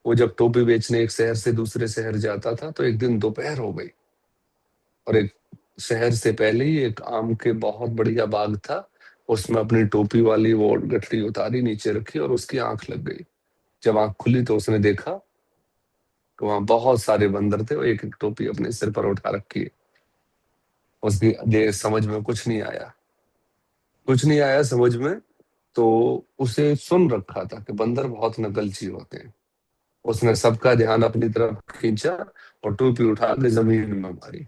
वो जब टोपी बेचने एक शहर से दूसरे शहर जाता था तो एक दिन दोपहर हो गई और एक शहर से पहले ही एक आम के बहुत बढ़िया बाग था, उसमें अपनी टोपी वाली वो गठरी उतारी, नीचे रखी और उसकी आंख लग गई। जब आंख खुली तो उसने देखा कि वहां बहुत सारे बंदर थे और एक एक टोपी अपने सिर पर उठा रखी है। उसकी समझ में कुछ नहीं आया, कुछ नहीं आया समझ में। तो उसे सुन रखा था कि बंदर बहुत नकलची होते हैं। उसने सबका ध्यान अपनी तरफ खींचा और टोपी उठा के जमीन में मारी।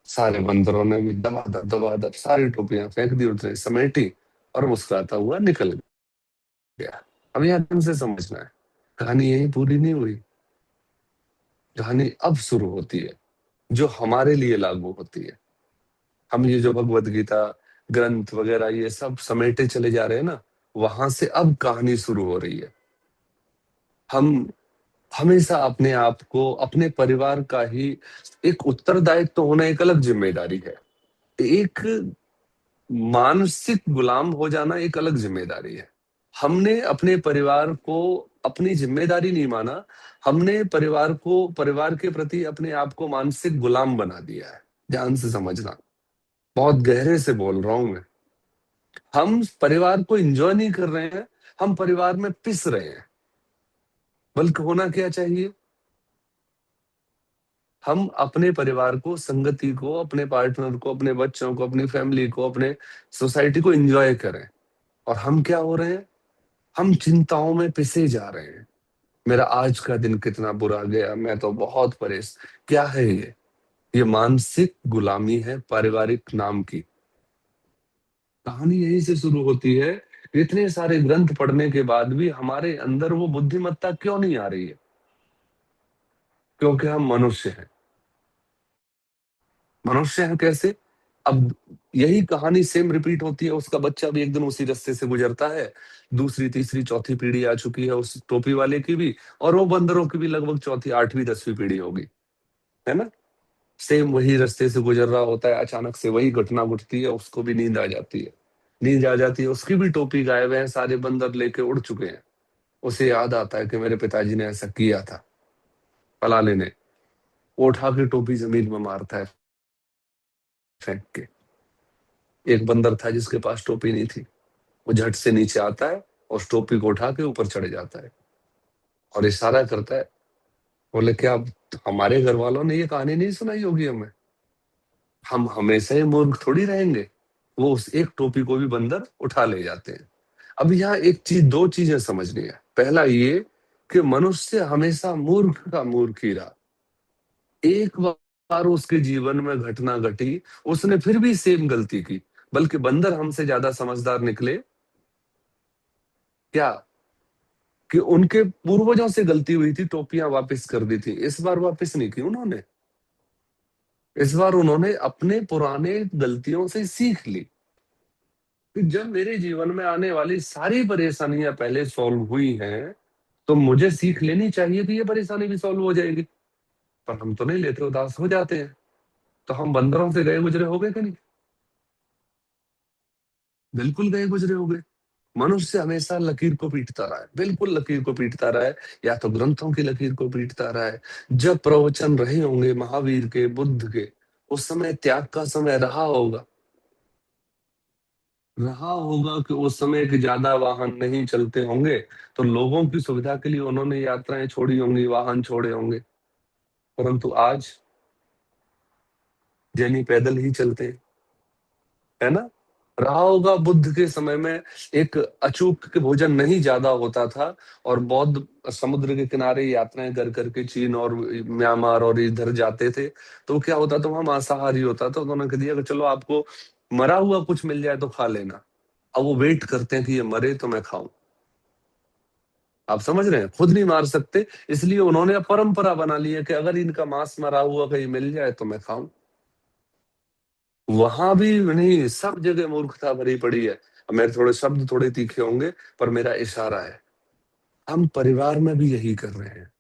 सारे बंदरों ने भी दबादब सारी टोपियां फेंक दी, उसने समेटी और मुस्कुराता हुआ निकल गया। अब यहाँ ध्यान से समझना है, कहानी यही पूरी नहीं हुई। कहानी अब शुरू होती है जो हमारे लिए लागू होती है। हम ये जो भगवत गीता ग्रंथ वगैरह ये सब समेटे चले जा रहे हैं ना, वहां से अब कहानी शुरू हो रही है। हम हमेशा अपने आप को, अपने परिवार का ही एक उत्तरदायित्व तो होना एक अलग जिम्मेदारी है, एक मानसिक गुलाम हो जाना एक अलग जिम्मेदारी है। हमने अपने परिवार को अपनी जिम्मेदारी नहीं माना, हमने परिवार के प्रति अपने आप को मानसिक गुलाम बना दिया है। ध्यान से समझना, बहुत गहरे से बोल रहा हूं मैं। हम परिवार को एंजॉय नहीं कर रहे हैं, हम परिवार में पिस रहे हैं। बल्कि होना क्या चाहिए, हम अपने परिवार को, संगति को, अपने पार्टनर को, अपने बच्चों को, अपनी फैमिली को, अपने सोसाइटी को एंजॉय करें। और हम क्या हो रहे हैं, हम चिंताओं में पिसे जा रहे हैं। मेरा आज का दिन कितना बुरा गया, मैं तो बहुत परेशान। क्या है ये मानसिक गुलामी है पारिवारिक नाम की। कहानी यहीं से शुरू होती है। इतने सारे ग्रंथ पढ़ने के बाद भी हमारे अंदर वो बुद्धिमत्ता क्यों नहीं आ रही है? क्योंकि हम मनुष्य हैं। मनुष्य हैं कैसे? अब यही कहानी सेम रिपीट होती है, उसका बच्चा भी एक दिन उसी रास्ते से गुजरता है। दूसरी तीसरी चौथी पीढ़ी आ चुकी है उस टोपी वाले की भी, और वो बंदरों की भी लगभग चौथी आठवीं 10वीं पीढ़ी होगी, है ना। सेम वही रास्ते से गुजर रहा होता है, अचानक से वही घटना घटती है, उसको भी नींद आ जाती है। नींद आ जाती है, उसकी भी टोपी गायब है, सारे बंदर लेके उड़ चुके हैं। उसे याद आता है कि मेरे पिताजी ने ऐसा किया था, फलाने ने। वो उठा के टोपी जमीन में मारता है फेंक के। एक बंदर था जिसके पास टोपी नहीं थी, वो झट से नीचे आता है और उस टोपी को उठा के ऊपर चढ़ जाता है और इशारा करता है। बोले क्या हमारे घर वालों ने ये कहानी नहीं सुनाई होगी हमें? हम हमेशा ही मूर्ख थोड़ी रहेंगे। वो उस एक टोपी को भी बंदर उठा ले जाते हैं। अब यहाँ दो चीजें समझनी है। पहला ये कि मनुष्य हमेशा मूर्ख का मूर्ख ही रहा। एक बार उसके जीवन में घटना घटी, उसने फिर भी सेम गलती की, बल्कि बंदर हमसे ज्यादा समझदार निकले। क्या कि उनके पूर्वजों से गलती हुई थी, टोपियां वापस कर दी थी, इस बार वापस नहीं की उन्होंने। इस बार उन्होंने अपने पुराने गलतियों से सीख ली कि जब मेरे जीवन में आने वाली सारी परेशानियां पहले सॉल्व हुई हैं, तो मुझे सीख लेनी चाहिए कि ये परेशानी भी सॉल्व हो जाएगी। पर हम तो नहीं लेते, उदास हो जाते हैं। तो हम बंदरों से गए गुजरे हो गए कि नहीं? बिल्कुल गए गुजरे हो गए। मनुष्य हमेशा लकीर को पीटता रहा है, बिल्कुल लकीर को पीटता रहा है, या तो ग्रंथों की लकीर को पीटता रहा है। जब प्रवचन रहे होंगे महावीर के, बुद्ध के, उस समय त्याग का समय रहा होगा कि उस समय के ज्यादा वाहन नहीं चलते होंगे, तो लोगों की सुविधा के लिए उन्होंने यात्राएं छोड़ी होंगी, वाहन छोड़े होंगे। परंतु आज जैनी पैदल ही चलते हैं, है ना। रहा होगा बुद्ध के समय में एक अचूक के भोजन नहीं ज्यादा होता था, और बौद्ध समुद्र के किनारे यात्राएं कर करके चीन और म्यांमार और इधर जाते थे। तो क्या होता था, वहां मांसाहारी होता था, तो उन्होंने कह दिया कि चलो आपको मरा हुआ कुछ मिल जाए तो खा लेना। अब वो वेट करते हैं कि ये मरे तो मैं खाऊं। आप समझ रहे हैं, खुद नहीं मार सकते, इसलिए उन्होंने अब परंपरा बना ली है कि अगर इनका मांस मरा हुआ कहीं मिल जाए तो मैं खाऊं। वहां भी नहीं, सब जगह मूर्खता भरी पड़ी है। अब मेरे थोड़े शब्द थोड़े तीखे होंगे, पर मेरा इशारा है, हम परिवार में भी यही कर रहे हैं।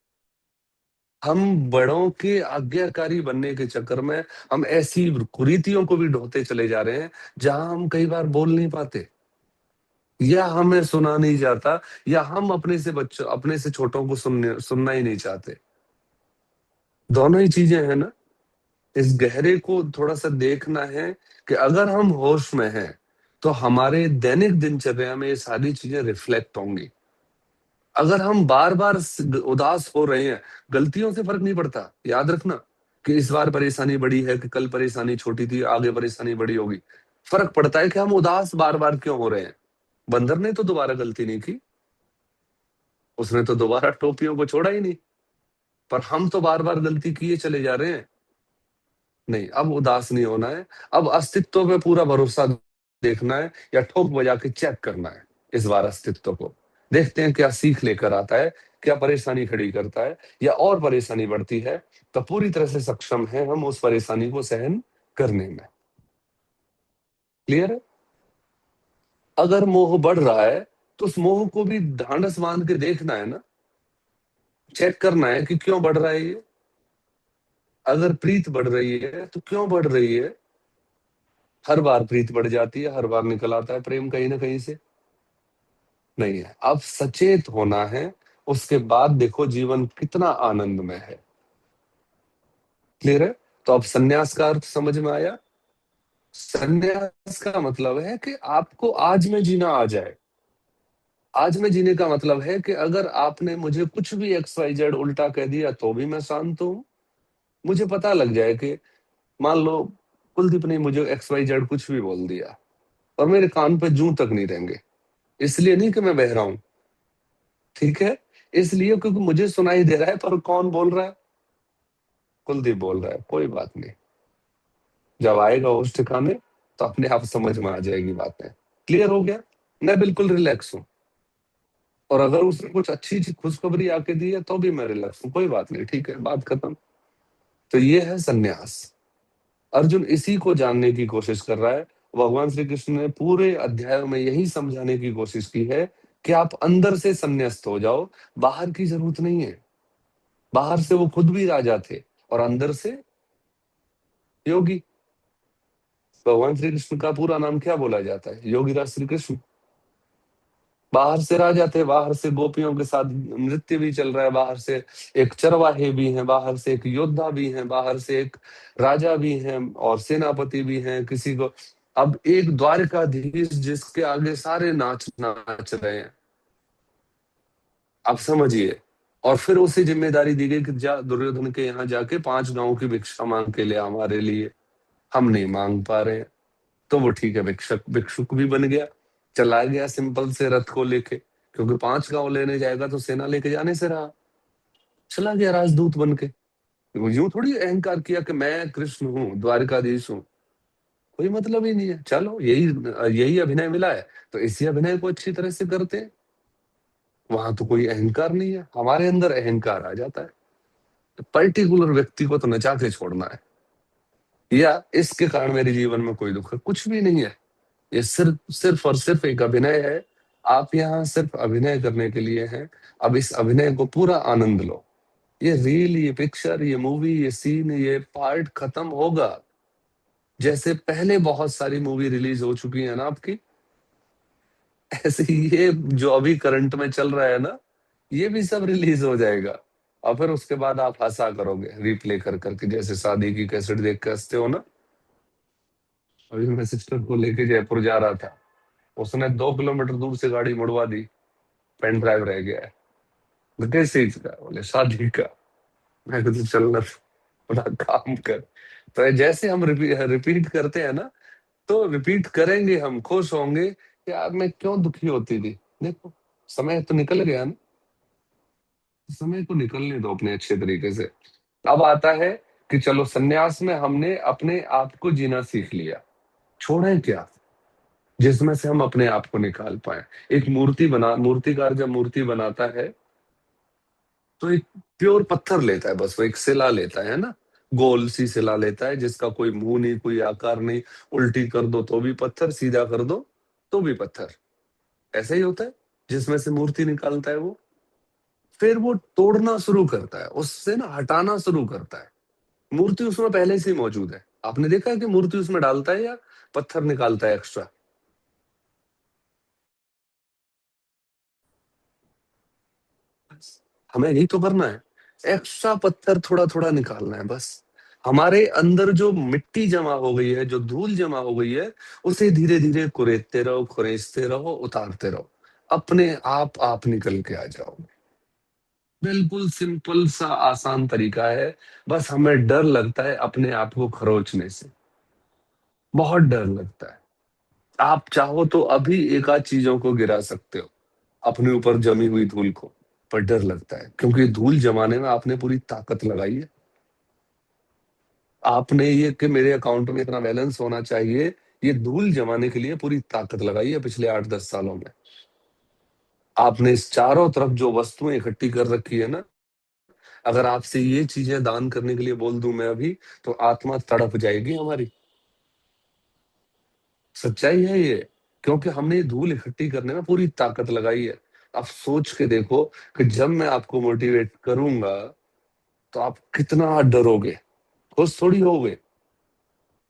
हम बड़ों के आज्ञाकारी बनने के चक्कर में हम ऐसी कुरीतियों को भी ढोते चले जा रहे हैं जहां हम कई बार बोल नहीं पाते, या हमें सुना नहीं जाता, या हम अपने से छोटों को सुनना ही नहीं चाहते। दोनों ही चीजें हैं ना। इस गहरे को थोड़ा सा देखना है कि अगर हम होश में हैं तो हमारे दैनिक दिनचर्या में ये सारी चीजें रिफ्लेक्ट होंगी। अगर हम बार बार उदास हो रहे हैं, गलतियों से फर्क नहीं पड़ता, याद रखना कि इस बार परेशानी बड़ी है कि कल परेशानी छोटी थी, आगे परेशानी बड़ी होगी। फर्क पड़ता है कि हम उदास बार बार क्यों हो रहे हैं। बंदर ने तो दोबारा गलती नहीं की, उसने तो दोबारा टोपियों को छोड़ा ही नहीं, पर हम तो बार बार गलती किए चले जा रहे हैं। नहीं, अब उदास नहीं होना है, अब अस्तित्व पे पूरा भरोसा देखना है, या ठोक बजा के चेक करना है इस बार अस्तित्व को। देखते हैं क्या सीख लेकर आता है, क्या परेशानी खड़ी करता है, या और परेशानी बढ़ती है तो पूरी तरह से सक्षम है हम उस परेशानी को सहन करने में। क्लियर है? अगर मोह बढ़ रहा है तो उस मोह को भी ढांढस बांध के देखना है ना, चेक करना है कि क्यों बढ़ रहा है ये। अगर प्रीत बढ़ रही है तो क्यों बढ़ रही है। हर बार प्रीत बढ़ जाती है, हर बार निकल आता है प्रेम कहीं ना कहीं से, नहीं है। अब सचेत होना है, उसके बाद देखो जीवन कितना आनंदमय है। क्लियर है? तो अब सन्यास का अर्थ समझ में आया। सन्यास का मतलब है कि आपको आज में जीना आ जाए। आज में जीने का मतलब है कि अगर आपने मुझे कुछ भी XYZ उल्टा कह दिया तो भी मैं शांत हूं। मुझे पता लग जाए कि मान लो कुलदीप ने मुझे XYZ कुछ भी बोल दिया और मेरे कान पे जूं तक नहीं रहेंगे, इसलिए नहीं कि मैं बह रहा हूं, ठीक है, इसलिए क्योंकि मुझे सुनाई दे रहा है, पर कौन बोल रहा है? कुलदीप बोल रहा है। कोई बात नहीं, जब आएगा उस ठिकाने तो अपने आप समझ में आ जाएगी बातें। क्लियर हो गया? मैं बिल्कुल रिलैक्स हूं, और अगर उसने कुछ अच्छी खुशखबरी आके दी है तो भी मैं रिलैक्स हूं, कोई बात नहीं, ठीक है, बात खत्म। तो ये है सन्यास। अर्जुन इसी को जानने की कोशिश कर रहा है। भगवान श्री कृष्ण ने पूरे अध्याय में यही समझाने की कोशिश की है कि आप अंदर से संन्यास्त हो जाओ, बाहर की जरूरत नहीं है। बाहर से वो खुद भी राजा थे और अंदर से योगी। भगवान श्री कृष्ण का पूरा नाम क्या बोला जाता है? योगीराज श्री कृष्ण। बाहर से राजा थे, बाहर से गोपियों के साथ नृत्य भी चल रहा है, बाहर से एक चरवाहे भी हैं, बाहर से एक योद्धा भी हैं, बाहर से एक राजा भी हैं और सेनापति भी हैं किसी को। अब एक द्वारकाधीश जिसके आगे सारे नाच नाच रहे हैं, आप समझिए। और फिर उसे जिम्मेदारी दी गई कि जा दुर्योधन के यहाँ जाके 5 गांव की भिक्षा मांग के ले हमारे लिए। हम नहीं मांग पा रहे हैं, तो वो ठीक है, भिक्षुक भी बन गया, चला गया सिंपल से रथ को लेके, क्योंकि 5 गांव लेने जाएगा तो सेना लेके जाने से रहा, चला गया राजदूत बन के। वो यूं थोड़ी अहंकार किया कि मैं कृष्ण हूँ, द्वारकाधीश हूँ, कोई मतलब ही नहीं है। चलो यही यही अभिनय मिला है तो इसी अभिनय को अच्छी तरह से करते हैं। वहां तो कोई अहंकार नहीं है, हमारे अंदर अहंकार आ जाता है। पर्टिकुलर व्यक्ति को तो नचा के छोड़ना है, या इसके कारण मेरे जीवन में कोई दुख है, कुछ भी नहीं है। ये सिर्फ सिर्फ और सिर्फ एक अभिनय है। आप यहाँ सिर्फ अभिनय करने के लिए हैं। अब इस अभिनय को पूरा आनंद लो। ये रील, ये पिक्चर, ये मूवी, ये सीन, ये पार्ट खत्म होगा। जैसे पहले बहुत सारी मूवी रिलीज हो चुकी है ना आपकी, ऐसे ही ये जो अभी करंट में चल रहा है ना, ये भी सब रिलीज हो जाएगा। और फिर उसके बाद आप हंसा करोगे रिप्ले कर करके, जैसे शादी की कैसेट देख के हंसते हो ना। अभी मैं सिस्टर को लेके जयपुर जा रहा था, उसने 2 किलोमीटर दूर से गाड़ी मुड़वा दी, पेन ड्राइव रह गया है। तो किस चीज का? बोले शादी का। मैं तो चलना, थोड़ा काम कर। तो जैसे हम रिपीट करते हैं ना, तो रिपीट करेंगे, हम खुश होंगे कि यार मैं क्यों दुखी होती थी। देखो समय तो निकल गया ना, समय को निकलने दो अपने अच्छे तरीके से। अब आता है कि चलो सन्यास में हमने अपने आप को जीना सीख लिया, छोड़ें क्या जिसमें से हम अपने आप को निकाल पाए। एक मूर्तिकार जब मूर्ति बनाता है तो एक प्योर पत्थर लेता है, बस वो एक शिला लेता है ना, गोल सी शिला लेता है जिसका कोई मुंह नहीं, कोई आकार नहीं। उल्टी कर दो तो भी पत्थर, सीधा कर दो तो भी पत्थर। ऐसा ही होता है जिसमें से मूर्ति निकालता है वो। फिर वो तोड़ना शुरू करता है, उससे ना हटाना शुरू करता है। मूर्ति उसमें पहले से ही मौजूद है। आपने देखा है कि मूर्ति उसमें डालता है या पत्थर निकालता है एक्स्ट्रा? हमें यही तो करना है, एक्स्ट्रा पत्थर थोड़ा थोड़ा निकालना है बस। हमारे अंदर जो मिट्टी जमा हो गई है, जो धूल जमा हो गई है, उसे धीरे धीरे कुरेदते रहो, खुरेसते रहो, उतारते रहो। अपने आप निकल के आ जाओ। बिल्कुल सिंपल सा आसान तरीका है। बस हमें डर लगता है अपने आप को खरोचने से, बहुत डर लगता है। आप चाहो तो अभी एक आध चीजों को गिरा सकते हो, अपने ऊपर जमी हुई धूल को, पर डर लगता है क्योंकि धूल जमाने में आपने पूरी ताकत लगाई है। आपने ये कि मेरे अकाउंट में इतना बैलेंस होना चाहिए, ये धूल जमाने के लिए पूरी ताकत लगाई है पिछले 8-10 सालों में। आपने इस चारों तरफ जो वस्तुएं इकट्ठी कर रखी है ना, अगर आपसे ये चीजें दान करने के लिए बोल दूं मैं अभी, तो आत्मा तड़प जाएगी हमारी। सच्चाई है ये, क्योंकि हमने ये धूल इकट्ठी करने में पूरी ताकत लगाई है। आप सोच के देखो कि जब मैं आपको मोटिवेट करूंगा तो आप कितना डरोगे, खुश थोड़ी होगे,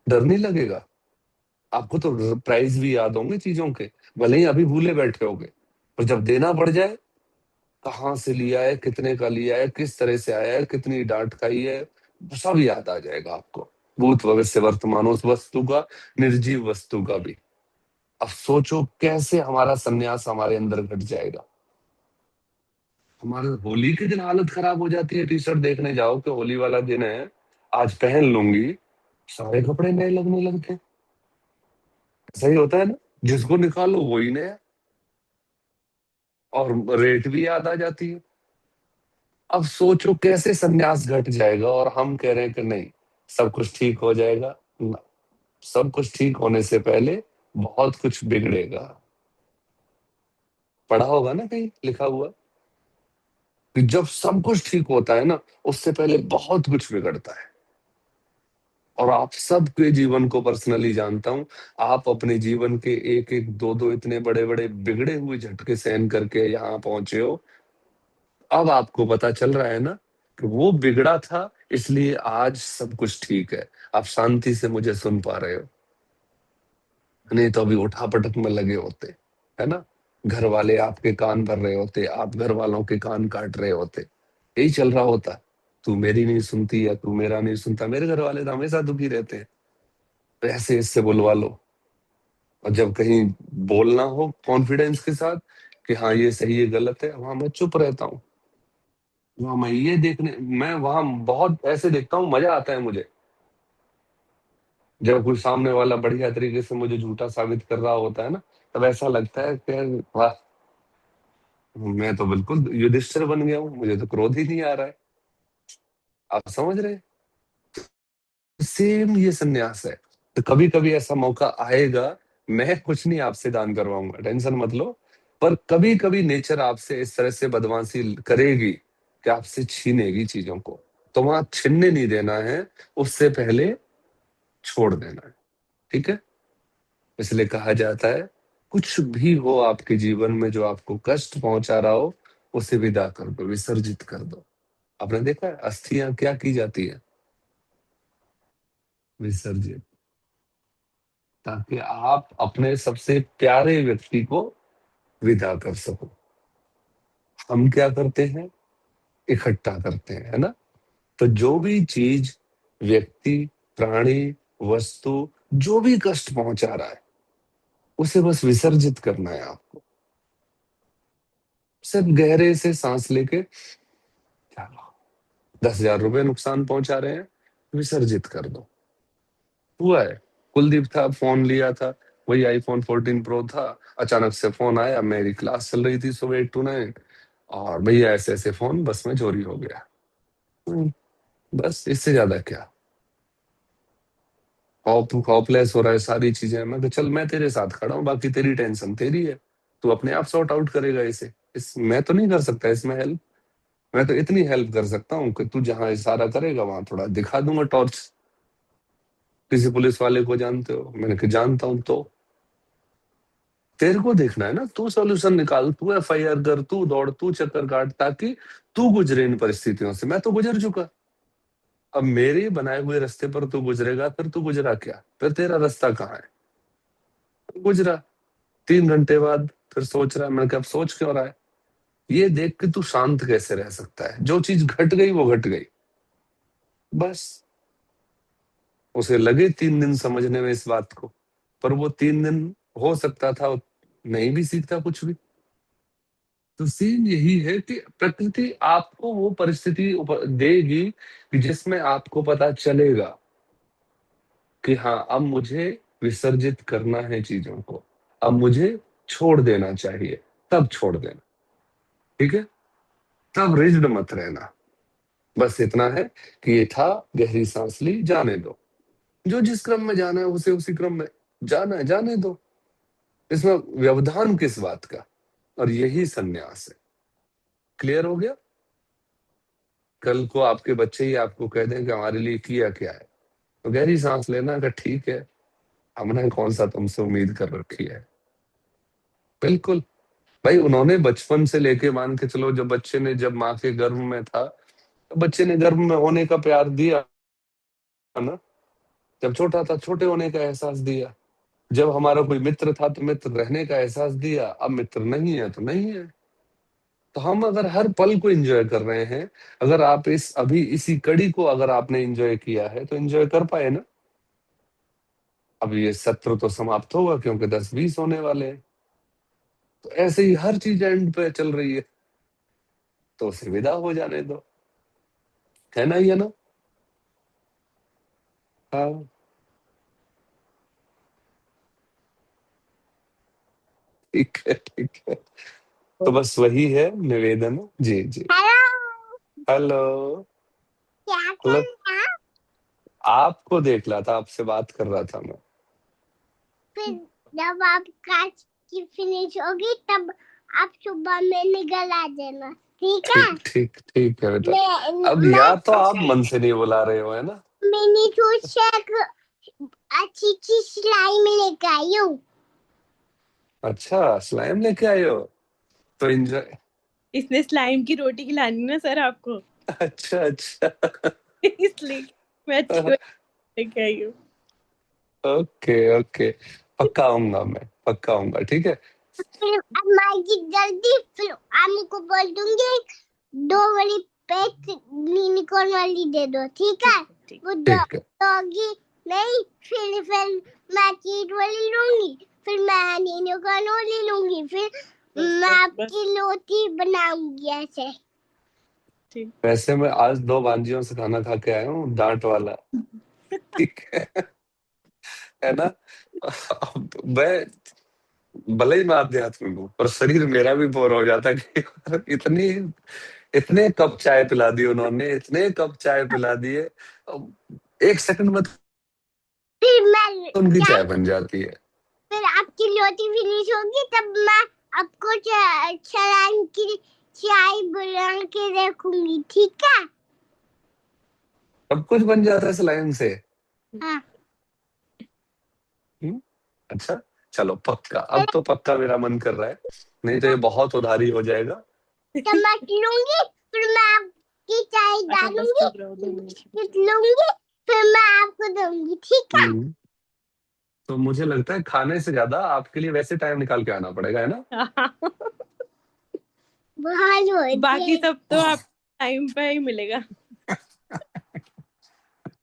डर नहीं लगेगा। आपको तो प्राइस भी याद होंगे चीजों के, भले ही अभी भूले बैठे होगे, पर जब देना पड़ जाए, कहाँ से लिया है, कितने का लिया है, किस तरह से आया है, कितनी डांट खाई है, सब याद आ जाएगा आपको। भूत भविष्य वर्तमान, उस वस्तु का, निर्जीव वस्तु का भी। अब सोचो कैसे हमारा संन्यास हमारे अंदर घट जाएगा। हमारे होली के दिन हालत खराब हो जाती है, टी शर्ट देखने जाओ कि होली वाला दिन है, आज पहन लूंगी, सारे कपड़े नए लगने लगते हैं। सही होता है ना, जिसको निकालो वही नया, और रेट भी याद आ जाती है। अब सोचो कैसे संन्यास घट जाएगा, और हम कह रहे हैं कि नहीं सब कुछ ठीक हो जाएगा। ना, सब कुछ ठीक होने से पहले बहुत कुछ बिगड़ेगा। पढ़ा होगा ना कहीं लिखा हुआ कि जब सब कुछ ठीक होता है ना, उससे पहले बहुत कुछ बिगड़ता है। और आप सबके जीवन को पर्सनली जानता हूं, आप अपने जीवन के एक एक दो दो इतने बड़े बड़े बिगड़े हुए झटके सहन करके यहाँ पहुंचे हो। अब आपको पता चल रहा है ना कि वो बिगड़ा था, इसलिए आज सब कुछ ठीक है। आप शांति से मुझे सुन पा रहे हो, नहीं तो अभी उठापटक में लगे होते, है ना। घर वाले आपके कान भर रहे होते, आप घर वालों के कान काट रहे होते, यही चल रहा होता। तू मेरी नहीं सुनती या तू मेरा नहीं सुनता, मेरे घर वाले तो हमेशा दुखी रहते हैं, तो ऐसे इससे बुलवा लो। और जब कहीं बोलना हो कॉन्फिडेंस के साथ कि हाँ ये सही है गलत है, वहां मैं चुप रहता हूँ। वहां मैं ये देखने, मैं वहां बहुत ऐसे देखता हूँ, मजा आता है मुझे जब कोई सामने वाला बढ़िया तरीके से मुझे झूठा साबित कर रहा होता है ना, तब ऐसा लगता है कि वाह, मैं तो बिल्कुल युधिष्ठिर बन गया हूँ, मुझे तो क्रोध ही नहीं आ रहा है। आप समझ रहे हैं? सेम ये संन्यास है। तो कभी कभी ऐसा मौका आएगा, मैं कुछ नहीं आपसे दान करवाऊंगा, टेंशन मत लो, पर कभी कभी नेचर आपसे इस तरह से बदमाशी करेगी कि आपसे छीनेगी चीजों को, तो वहां छीनने नहीं देना है, उससे पहले छोड़ देना है। ठीक है, इसलिए कहा जाता है कुछ भी हो आपके जीवन में जो आपको कष्ट पहुंचा रहा हो, उसे विदा कर दो, विसर्जित कर दो। आपने देखा है अस्थियां क्या की जाती है? विसर्जित, ताकि आप अपने सबसे प्यारे व्यक्ति को विदा कर सको। हम क्या करते हैं, इकट्ठा करते हैं, है ना। तो जो भी चीज, व्यक्ति, प्राणी, वस्तु, जो भी कष्ट पहुंचा रहा है, उसे बस विसर्जित करना है आपको। सिर्फ गहरे से सांस लेके, चलो 10,000 रुपए नुकसान पहुंचा रहे हैं, विसर्जित कर दो। हुआ है, कुलदीप था, फोन लिया था, वही आईफोन 14 प्रो था, अचानक से फोन आया, मेरी क्लास चल रही थी सुबह 8 to 9, और भैया ऐसे ऐसे फोन बस में चोरी हो गया। बस इससे ज्यादा क्या, हॉपलेस हो रहा है सारी चीजें। मैं तो चल मैं तेरे साथ खड़ा हूँ, बाकी तेरी टेंशन तेरी है, तू अपने आप सॉर्ट आउट करेगा इसे। इस मैं तो नहीं कर सकता इसमें हेल्प। मैं तो इतनी हेल्प कर सकता हूँ कि तू जहां इशारा करेगा वहां थोड़ा दिखा दूंगा टॉर्च। किसी पुलिस वाले को जानते हो? मैंने कहा जानता हूँ, तो तेरे को देखना है ना, तू सॉल्यूशन निकाल, तू FIR कर, तू दौड़, तू चक्कर काट, ताकि तू गुजरे इन परिस्थितियों से। मैं तो गुजर चुका, अब मेरे बनाए हुए रास्ते पर तू गुजरेगा, फिर तू गुजरा क्या, फिर तेरा रास्ता कहाँ है? गुजरा 3 घंटे बाद फिर सोच रहा है, मैंने कहा अब सोच क्यों रहा है? ये देख के तू शांत कैसे रह सकता है? जो चीज घट गई वो घट गई, बस। उसे लगे 3 दिन समझने में इस बात को, पर वो 3 दिन हो सकता था नहीं भी सीखता कुछ भी। तो सीन यही है कि प्रकृति आपको वो परिस्थिति देगी कि जिसमें आपको पता चलेगा कि हाँ, अब मुझे विसर्जित करना है चीजों को, अब मुझे छोड़ देना चाहिए, तब छोड़ देना, ठीक है? तब रिज्ड मत रहना। बस इतना है कि ये था, गहरी सांस ली, जाने दो। जो जिस क्रम में जाना है उसे उसी क्रम में जाना है, जाने दो। इसमें व्यवधान किस बात का? और यही सन्यास है। क्लियर हो गया? कल को आपके बच्चे ही आपको कह दें कि हमारे लिए किया क्या है, तो गहरी सांस लेना का ठीक है, हमने कौन सा तुमसे उम्मीद कर रखी है। बिल्कुल भाई, उन्होंने बचपन से लेके मान के चलो, जब बच्चे ने, जब माँ के गर्भ में था, तो बच्चे ने गर्भ में होने का प्यार दिया ना। जब छोटा था, छोटे होने का एहसास दिया। जब हमारा कोई मित्र था तो मित्र रहने का एहसास दिया। अब मित्र नहीं है तो नहीं है। तो हम अगर हर पल को एंजॉय कर रहे हैं, अगर आप इस अभी इसी कड़ी को अगर आपने एंजॉय किया है तो एंजॉय कर पाए ना। अब ये सत्र तो समाप्त होगा क्योंकि 10-20 होने वाले हैं, तो ऐसे ही हर चीज एंड पे चल रही है, तो उसे विदा हो जाने दो, है ना? ये ना, हाँ, ठीक है, ठीक है। तो बस वही है निवेदन। जी जी। हेलो। क्या कर हेलो, रहा? आपको देख रहा था, आपसे बात कर रहा था मैं। फिर जब आप क्लास की फिनिश होगी तब आप सुबह में निकल आ जाना, ठीक है? ठीक ठीक ठीक है बेटा। अब मैं या तो आप मन से नहीं बुला रहे हो, है ना? मिनी जूस से एक अच्छी सी स्लाइम लेके आई हूँ। अच्छा, स्लाइम लेके आए हो, तो एंजॉय। इसने स्लाइम की रोटी खिलानी ना सर आपको, अच्छा अच्छा। इसलिए मैं अच्छी लेके आई हूँ। ओके ओके, पक्का आऊंगा, मैं पक्का आऊंगा, ठीक है। फिर अम्मा जी जल्दी फिर हमको बोल दूंगी 2 वाली पैक यूनिकॉर्न वाली दे दो, ठीक है? ठीक वो ठीक है, दोगी नहीं, फिर मैं चीज वाली लूंगी, फिर मैं यूनिकॉर्न वाली लूंगी, फिर मैं आपकी रोटी बनाऊंगी ऐसे। ठीक। वैसे मैं आज 2 भांजियों से खाना खा के आया हूँ, डांट वाला, ठीक है ना? अब मैं भले ही मैं आध्यात्मिक हूँ, पर शरीर मेरा भी बोर हो जाता है कि यार इतनी, इतने कप चाय पिला दी उन्होंने, इतने कप चाय पिला दिए, अब 1 सेकंड में फिर मैं तो उनकी चाय, चाय बन जाती है। फिर आपकी रोटी फिनिश होगी तब मैं आपको चलान की चाय बना के रखूंगी, ठीक है? सब कुछ बन जाता है स्लाइम से। हाँ। अच्छा, चलो पक्का, अब तो पक्का मेरा मन कर रहा है, नहीं तो ये बहुत उधारी हो जाएगा। टमाटर लूंगी, फिर मैं आपकी चाय अच्छा बस डालूंगी, चुप रहो 2 मिनट। फिर लूंगी, फिर मैं आपको दूंगी, ठीक है? तो मुझे लगता है खाने से ज्यादा आपके लिए वैसे टाइम निकाल के आना पड़ेगा, है ना? बहुत हो बाकी सब तो आप टाइम पे ही मिलेगा।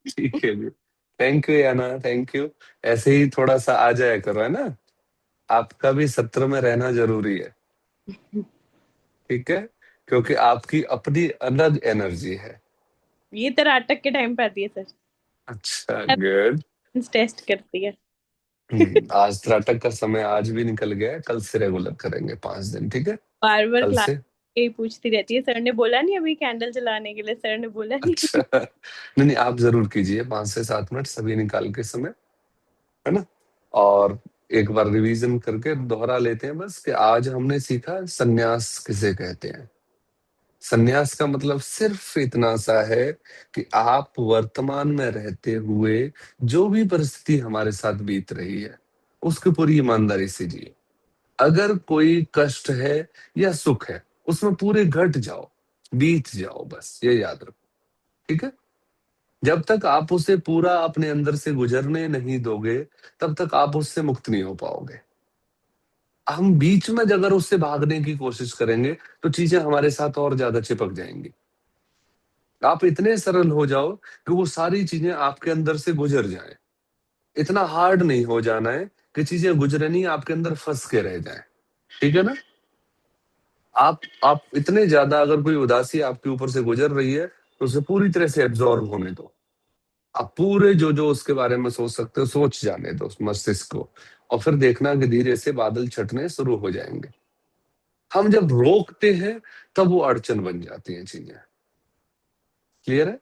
ठीक है जी, थैंक यू याना, थैंक यू। ऐसे ही थोड़ा सा आ जाया करो, है ना? आपका भी सत्र में रहना जरूरी है, ठीक है? क्योंकि आपकी अपनी अलग एनर्जी है। ये तो नाटक के टाइम पे आती है सर, अच्छा, गुड। टेस्ट करती है। आज त्राटक का समय आज भी निकल गया है, कल से रेगुलर करेंगे 5 दिन, ठीक है? बार बार कल क्लास से। यही पूछती रहती है, सर ने बोला नहीं अभी कैंडल जलाने के लिए, सर ने बोला नहीं। अच्छा, नहीं नहीं, आप जरूर कीजिए 5 से 7 मिनट सभी निकाल के समय, है ना? और एक बार रिवीजन करके दोहरा लेते हैं बस, कि आज हमने सीखा सन्यास किसे कहते हैं। सन्यास का मतलब सिर्फ इतना सा है कि आप वर्तमान में रहते हुए जो भी परिस्थिति हमारे साथ बीत रही है, उसकी पूरी ईमानदारी से जिए। अगर कोई कष्ट है या सुख है, उसमें पूरे घट जाओ, बीत जाओ, बस ये याद रखो, ठीक है। जब तक आप उसे पूरा अपने अंदर से गुजरने नहीं दोगे, तब तक आप उससे मुक्त नहीं हो पाओगे। हम बीच में अगर उससे भागने की कोशिश करेंगे तो चीजें हमारे साथ और ज्यादा चिपक जाएंगी। आप इतने सरल हो जाओ कि वो सारी चीजें आपके अंदर से गुजर जाएं। इतना हार्ड नहीं हो जाना है कि चीजें गुजरे नहीं, आपके अंदर फंस के रह जाएं, ठीक है ना। आप इतने ज्यादा, अगर कोई उदासी आपके ऊपर से गुजर रही है तो उसे पूरी तरह से एब्जॉर्ब होने दो। आप पूरे जो जो उसके बारे में सोच सकते हो सोच जाने दो उस मस्तिष्क को, और फिर देखना कि धीरे से बादल छटने शुरू हो जाएंगे। हम जब रोकते हैं तब वो अड़चन बन जाती हैं चीजें। क्लियर है?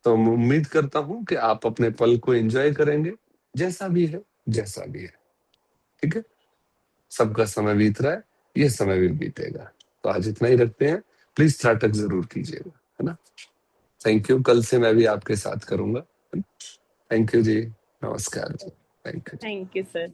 तो मैं उम्मीद करता हूं कि आप अपने पल को एंजॉय करेंगे, जैसा भी है, जैसा भी है, ठीक है। सबका समय बीत रहा है, ये समय भी बीतेगा। तो आज इतना ही रखते हैं। प्लीज स्टार्टअप जरूर कीजिएगा, है ना। Thank you. कल से मैं भी आपके साथ करूंगा। थैंक यू जी, नमस्कार जी, thank you. Thank you sir.